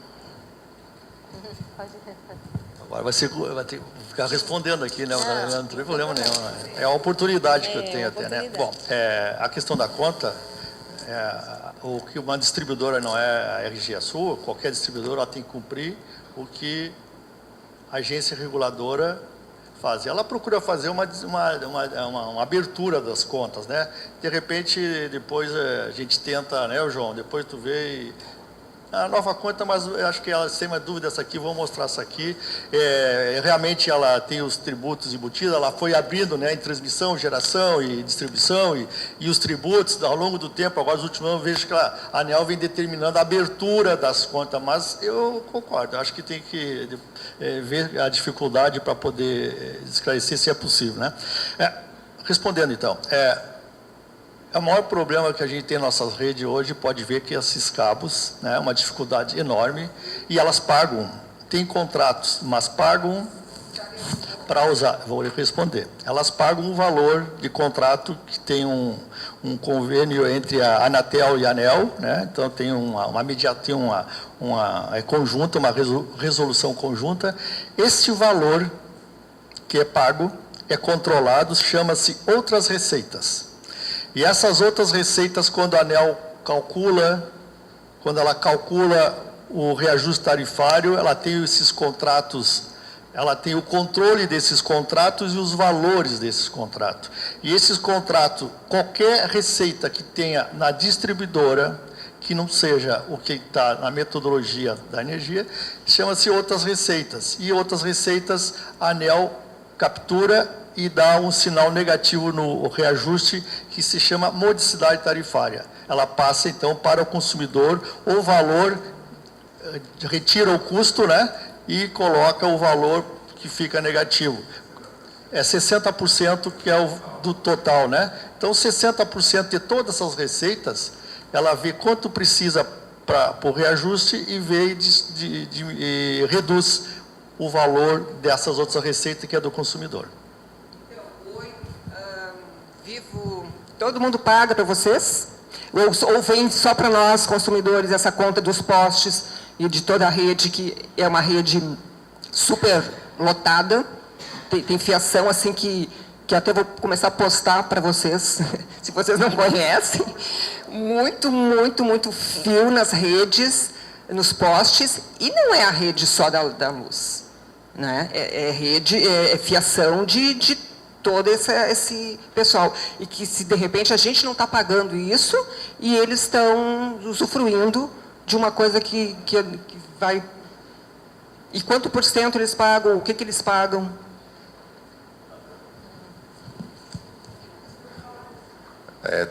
Agora vai ter que ficar respondendo aqui, né? Não tem problema nenhum. Né? É uma oportunidade que eu tenho até, né? Bom, a questão da conta, o que uma distribuidora não é a RGE Sul, qualquer distribuidora ela tem que cumprir o que a agência reguladora faz. Ela procura fazer uma abertura das contas, né? De repente, depois a gente tenta, né, João? Depois tu vê a nova conta, mas eu acho que ela, sem mais dúvida, essa aqui, vou mostrar essa aqui. Realmente ela tem os tributos embutidos, ela foi abrindo, né, em transmissão, geração e distribuição, e os tributos, ao longo do tempo, agora nos últimos anos, eu vejo que a ANEEL vem determinando a abertura das contas, mas eu concordo, eu acho que tem que ver a dificuldade para poder esclarecer se é possível, né? Respondendo, então, o maior problema que a gente tem em nossas redes hoje, pode ver que esses cabos, né, uma dificuldade enorme, e elas pagam, tem contratos, mas pagam para usar, vou responder, elas pagam um valor de contrato que tem um convênio entre a Anatel e a ANEEL, né, então tem uma conjunta, uma resolução conjunta. Esse valor que é pago, é controlado, chama-se outras receitas. E essas outras receitas, quando a ANEEL calcula, quando ela calcula o reajuste tarifário, ela tem esses contratos, ela tem o controle desses contratos e os valores desses contratos. E esses contratos, qualquer receita que tenha na distribuidora, que não seja o que está na metodologia da energia, chama-se outras receitas. E outras receitas, a ANEEL captura e dá um sinal negativo no reajuste, que se chama modicidade tarifária. Ela passa, então, para o consumidor o valor, retira o custo, né, e coloca o valor que fica negativo. É 60% que é o do total, né? Então, 60% de todas essas receitas, ela vê quanto precisa para o reajuste e vê e reduz o valor dessas outras receitas que é do consumidor. Todo mundo paga para vocês? Ou vem só para nós, consumidores, essa conta dos postes e de toda a rede, que é uma rede super lotada, tem fiação assim que até vou começar a postar para vocês, se vocês não conhecem, muito fio nas redes, nos postes, e não é a rede só da luz, né? É fiação de todo esse pessoal, e que se de repente a gente não está pagando isso, e eles estão usufruindo de uma coisa que vai... E quanto por cento eles pagam? O que eles pagam?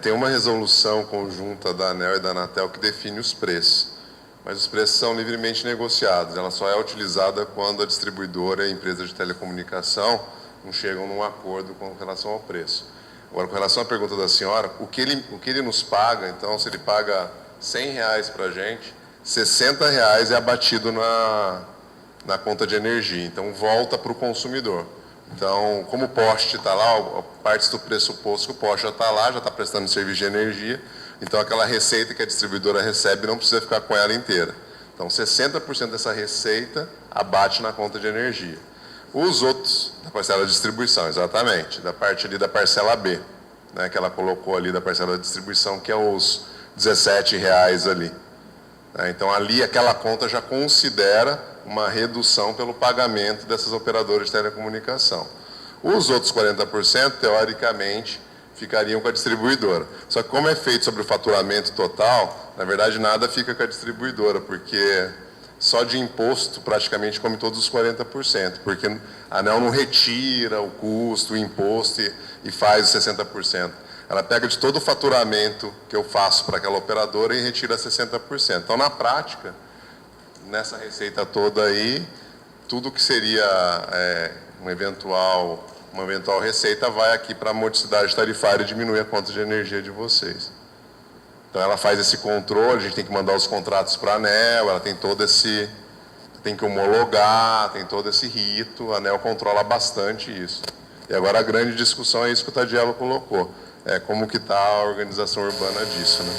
Tem uma resolução conjunta da ANEEL e da Anatel que define os preços, mas os preços são livremente negociados. Ela só é utilizada quando a distribuidora e a empresa de telecomunicação não chegam num acordo com relação ao preço. Agora, com relação à pergunta da senhora, o que ele nos paga, então, se ele paga R$100 para a gente, R$60 é abatido na conta de energia, então volta para o consumidor. Então, como o poste está lá, parte do pressuposto que o poste já está lá, já está prestando serviço de energia, então aquela receita que a distribuidora recebe não precisa ficar com ela inteira. Então, 60% dessa receita abate na conta de energia. Os outros, da parcela de distribuição, exatamente, da parte ali da parcela B, né, que ela colocou ali da parcela de distribuição, que é os R$17 ali. Então, ali, aquela conta já considera uma redução pelo pagamento dessas operadoras de telecomunicação. Os outros 40%, teoricamente, ficariam com a distribuidora. Só que como é feito sobre o faturamento total, na verdade, nada fica com a distribuidora, porque só de imposto praticamente come todos os 40%, porque a ANEEL não retira o custo, o imposto e faz os 60%. Ela pega de todo o faturamento que eu faço para aquela operadora e retira 60%. Então, na prática, nessa receita toda aí, tudo que seria uma eventual receita vai aqui para a modicidade tarifária e diminui a conta de energia de vocês. Então, ela faz esse controle, a gente tem que mandar os contratos para a ANEEL, ela tem todo esse... tem que homologar, tem todo esse rito, a ANEEL controla bastante isso. E agora a grande discussão é isso que o Tadielo colocou, como que está a organização urbana disso, né?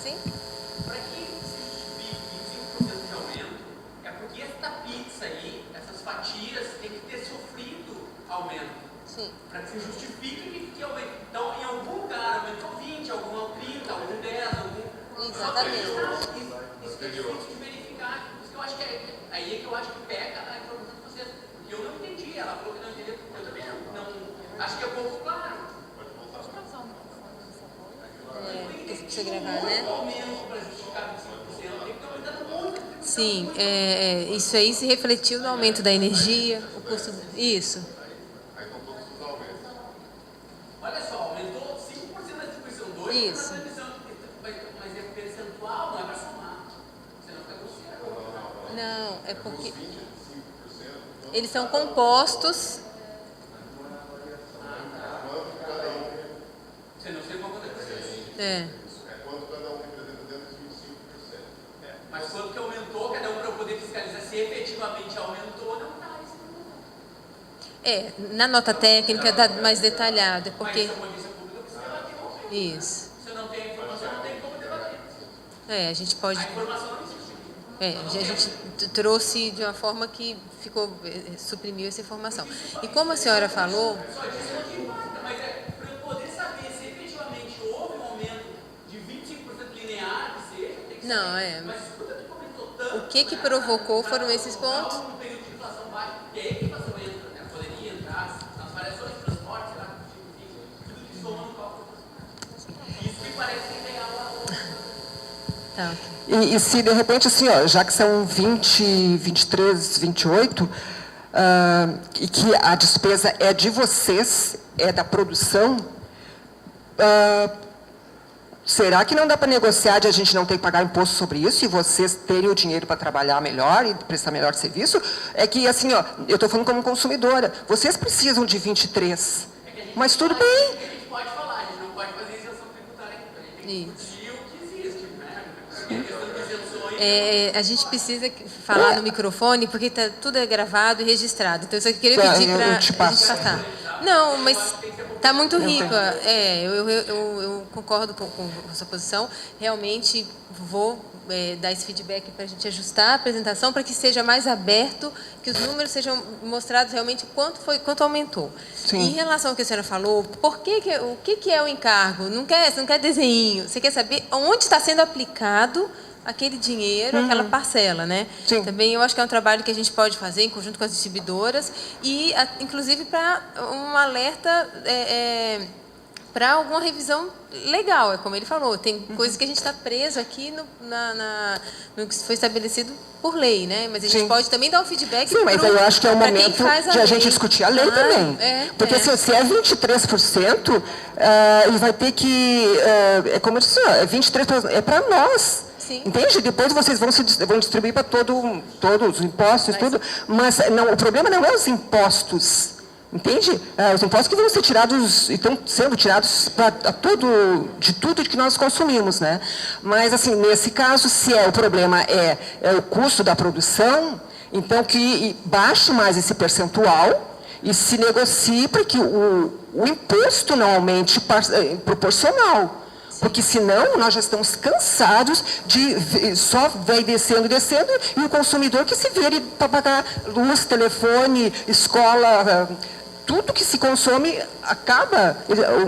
Sim? Para que se justifique 25% de aumento Exatamente. Isso é difícil de verificar. Por isso que eu acho que aí é que eu acho que peca a informação de vocês. Porque eu não entendi. Ela falou que não entendeu. Eu também não. Acho que é pouco claro. Porque você gravar, né? Sim, isso aí se refletiu no aumento da energia, o custo. Isso. Olha só, aumentou 5% da distribuição, 2%. Isso. Mas é percentual, não é para somar. Você não fica considerando. Não, é porque eles são compostos. Você não sei quanto é. É. Quanto cada um representa dentro dos 25%. Mas quanto que aumentou, cada um para eu poder fiscalizar se efetivamente aumentou ou não está. Na nota técnica está mais detalhado, porque... Isso. Se não tem a informação, não tem como debater. A gente pode... A informação não existe. A gente trouxe de uma forma que suprimiu essa informação. E como a senhora falou... Só disso não importa, mas para eu poder saber se efetivamente houve um aumento de 25% linear, que seja, tem que saber. Mas escuta que aumentou tanto... O que provocou foram esses pontos? Um período de inflação baixo, e aí que a inflação entra, né? Poderia entrar nas variações de transporte, lá, tudo que soma no cálculo. Isso me parece que tem algo... Tá. E se de repente, assim, ó, já que são 20, 23, 28, e que a despesa é de vocês, é da produção, será que não dá para negociar de a gente não ter que pagar imposto sobre isso e vocês terem o dinheiro para trabalhar melhor e prestar melhor serviço? É que, assim, ó, eu estou falando como consumidora, vocês precisam de 23, mas tudo bem. A gente pode falar, a gente não pode fazer isenção tributária aqui, a gente tem que discutir o que existe, né? A gente precisa falar no microfone, porque tudo é gravado e registrado. Então, eu só queria pedir para a gente passar. Não, mas está muito rico. Eu concordo com a sua posição. Realmente vou dar esse feedback para a gente ajustar a apresentação para que seja mais aberto, que os números sejam mostrados realmente quanto aumentou. Sim. E em relação ao que a senhora falou, o que é o encargo? Você não quer desenho, você quer saber onde está sendo aplicado aquele dinheiro, aquela parcela, né? Sim. Também eu acho que é um trabalho que a gente pode fazer em conjunto com as distribuidoras e, inclusive, para um alerta para alguma revisão legal, é como ele falou. Tem coisas que a gente está preso aqui no que foi estabelecido por lei, né? Mas a gente pode também dar um feedback. Sim, mas eu acho que é o momento de a gente discutir a lei também. Porque se é 23%, e vai ter que... como eu disse, 23% é para nós. Sim. Entende? Depois vocês vão distribuir para todos os impostos, tudo. Mas o problema não é os impostos. Entende? Os impostos que vão ser tirados, e estão sendo tirados de tudo que nós consumimos, né? Mas, assim, nesse caso, se o problema é o custo da produção, então que baixe mais esse percentual e se negocie para que o imposto não aumente proporcional. Porque senão nós já estamos cansados de só vai descendo, e o consumidor que se vire para pagar luz, telefone, escola, tudo que se consome acaba,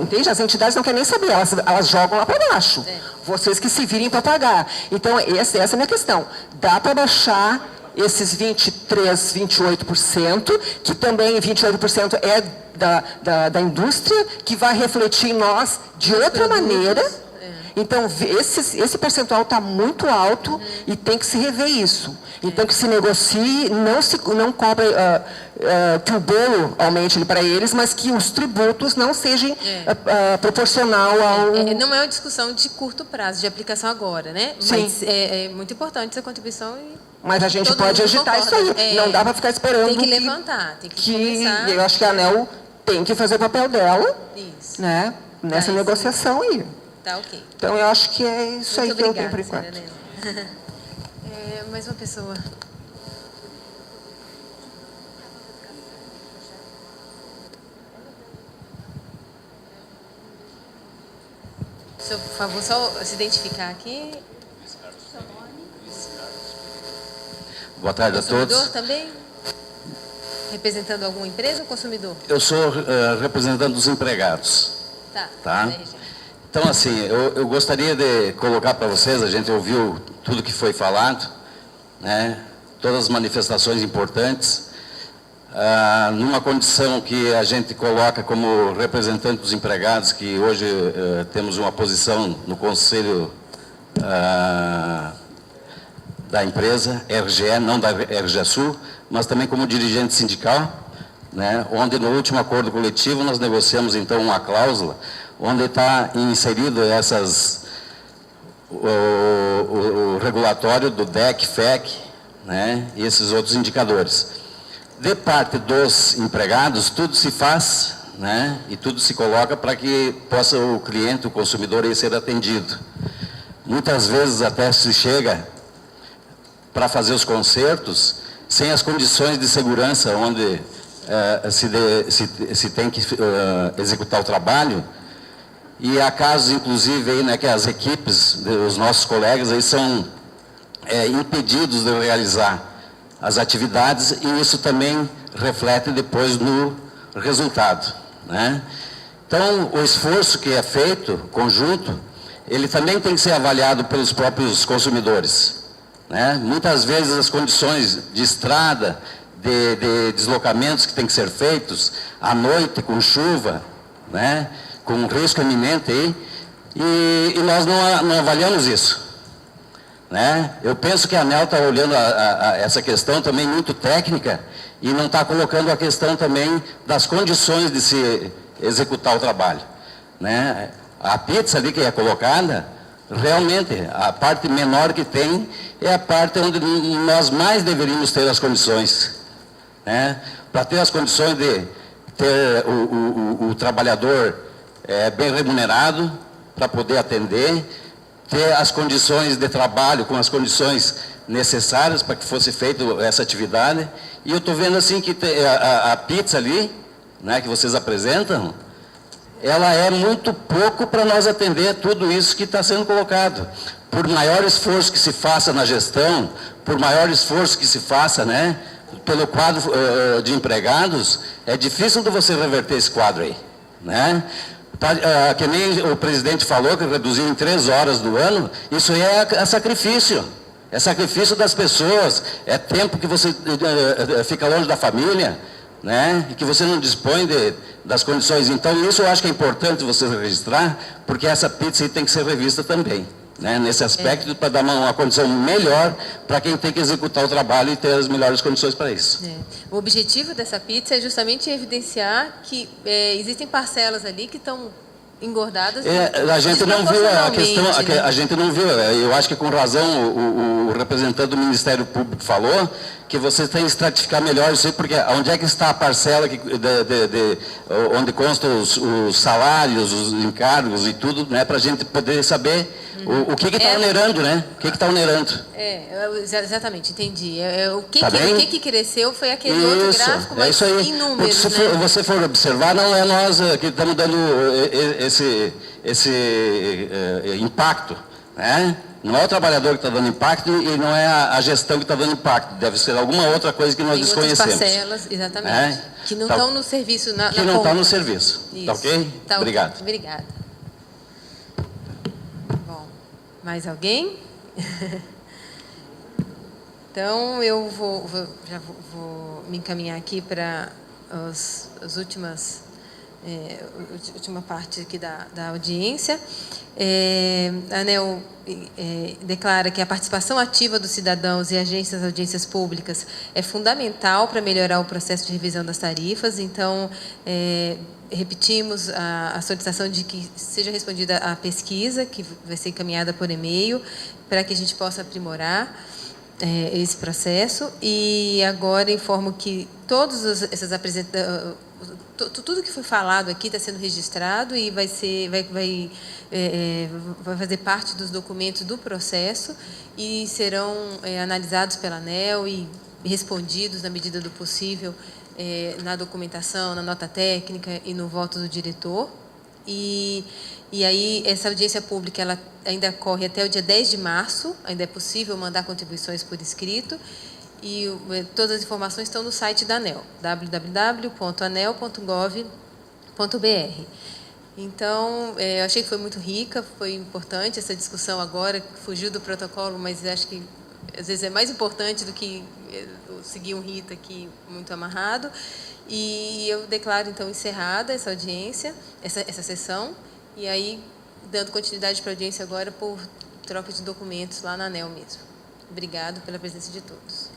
entende? As entidades não querem nem saber, elas jogam lá para baixo. Vocês que se virem para pagar. Então, essa é a minha questão. Dá para baixar esses 23, 28%, que também 28% é da indústria, que vai refletir em nós de outra maneira. Então, esse percentual está muito alto e tem que se rever isso. Então, que se negocie, não cobre que o bolo aumente para eles, mas que os tributos não sejam proporcional ao... Não é uma discussão de curto prazo, de aplicação agora, né? Sim. Mas é muito importante essa contribuição. Mas a gente pode agitar isso aí. Não dá para ficar esperando. Tem que levantar, tem que começar. Eu acho que a ANEEL tem que fazer o papel dela, né, nessa negociação aí. Tá, ok. Então, eu acho que é isso aí que eu tenho por enquanto. Mais uma pessoa. Senhor, por favor, só se identificar aqui. Boa tarde a todos. Consumidor também? Representando alguma empresa ou consumidor? Eu sou representante dos empregados. Tá. Então, assim, eu gostaria de colocar para vocês, a gente ouviu tudo que foi falado, né? Todas as manifestações importantes, numa condição que a gente coloca como representante dos empregados, que hoje temos uma posição no Conselho da empresa, RGE, não da RGE Sul, mas também como dirigente sindical, né? Onde no último acordo coletivo nós negociamos então uma cláusula, onde está inserido o regulatório do DEC, FEC, né? E esses outros indicadores. De parte dos empregados, tudo se faz, né? E tudo se coloca para que possa o cliente, o consumidor, aí ser atendido. Muitas vezes até se chega para fazer os consertos sem as condições de segurança onde se tem que executar o trabalho. E há casos, inclusive, aí, né, que as equipes, os nossos colegas, aí são impedidos de realizar as atividades, e isso também reflete depois no resultado, né? Então, o esforço que é feito, conjunto, ele também tem que ser avaliado pelos próprios consumidores, né? Muitas vezes as condições de estrada, de deslocamentos que têm que ser feitos à noite, com chuva, né? Com risco iminente aí, e nós não avaliamos isso, né? Eu penso que a ANEEL está olhando essa questão também muito técnica e não está colocando a questão também das condições de se executar o trabalho, né? A pizza ali que é colocada, realmente, a parte menor que tem é a parte onde nós mais deveríamos ter as condições, né? Para ter as condições de ter o trabalhador bem remunerado para poder atender, ter as condições de trabalho com as condições necessárias para que fosse feita essa atividade. E eu estou vendo assim que a pizza ali, né, que vocês apresentam, ela é muito pouco para nós atender tudo isso que está sendo colocado. Por maior esforço que se faça na gestão, por maior esforço que se faça, né, pelo quadro de empregados, é difícil de você reverter esse quadro aí, né? Que nem o presidente falou, que reduziu em 3 horas do ano, isso é sacrifício. É sacrifício das pessoas, é tempo que você fica longe da família, né? E que você não dispõe das condições. Então, isso eu acho que é importante você registrar, porque essa pizza aí tem que ser revista também, né? Nesse aspecto, para dar uma condição melhor para quem tem que executar o trabalho e ter as melhores condições para isso. O objetivo dessa pizza é justamente evidenciar que existem parcelas ali que estão engordadas. A gente não viu a questão, né? a gente não viu. Eu acho que com razão o representante do Ministério Público falou que você tem que estratificar melhor isso aí, porque onde é que está a parcela onde constam os salários, os encargos e tudo, né, para a gente poder saber o que está onerando, né? O que está onerando. Exatamente, entendi. O que cresceu foi aquele isso, outro gráfico, mas isso aí. em números, se você for observar, não é nós que estamos dando esse impacto, né? Não é o trabalhador que está dando impacto e não é a gestão que está dando impacto. Deve ser alguma outra coisa que nós desconhecemos. Parcelas, exatamente. Que não estão no serviço, que não estão no serviço. Isso. Tá ok? Tá, obrigado. Okay. Obrigada. Bom, mais alguém? Então, eu já vou me encaminhar aqui para as últimas... última parte aqui da audiência. A ANEEL declara que a participação ativa dos cidadãos e agências das audiências públicas é fundamental para melhorar o processo de revisão das tarifas. Então, repetimos a solicitação de que seja respondida a pesquisa, que vai ser encaminhada por e-mail, para que a gente possa aprimorar esse processo. E agora informo que todas essas apresentações, tudo que foi falado aqui está sendo registrado e vai fazer parte dos documentos do processo e serão analisados pela ANEEL e respondidos na medida do possível na documentação, na nota técnica e no voto do diretor. E aí, essa audiência pública ela ainda corre até o dia 10 de março, ainda é possível mandar contribuições por escrito. E todas as informações estão no site da ANEEL, www.aneel.gov.br. Então, eu achei que foi muito rica, foi importante essa discussão agora, que fugiu do protocolo, mas acho que às vezes é mais importante do que seguir um rito aqui muito amarrado. E eu declaro, então, encerrada essa audiência, essa sessão, e aí dando continuidade para a audiência agora por troca de documentos lá na ANEEL mesmo. Obrigado pela presença de todos.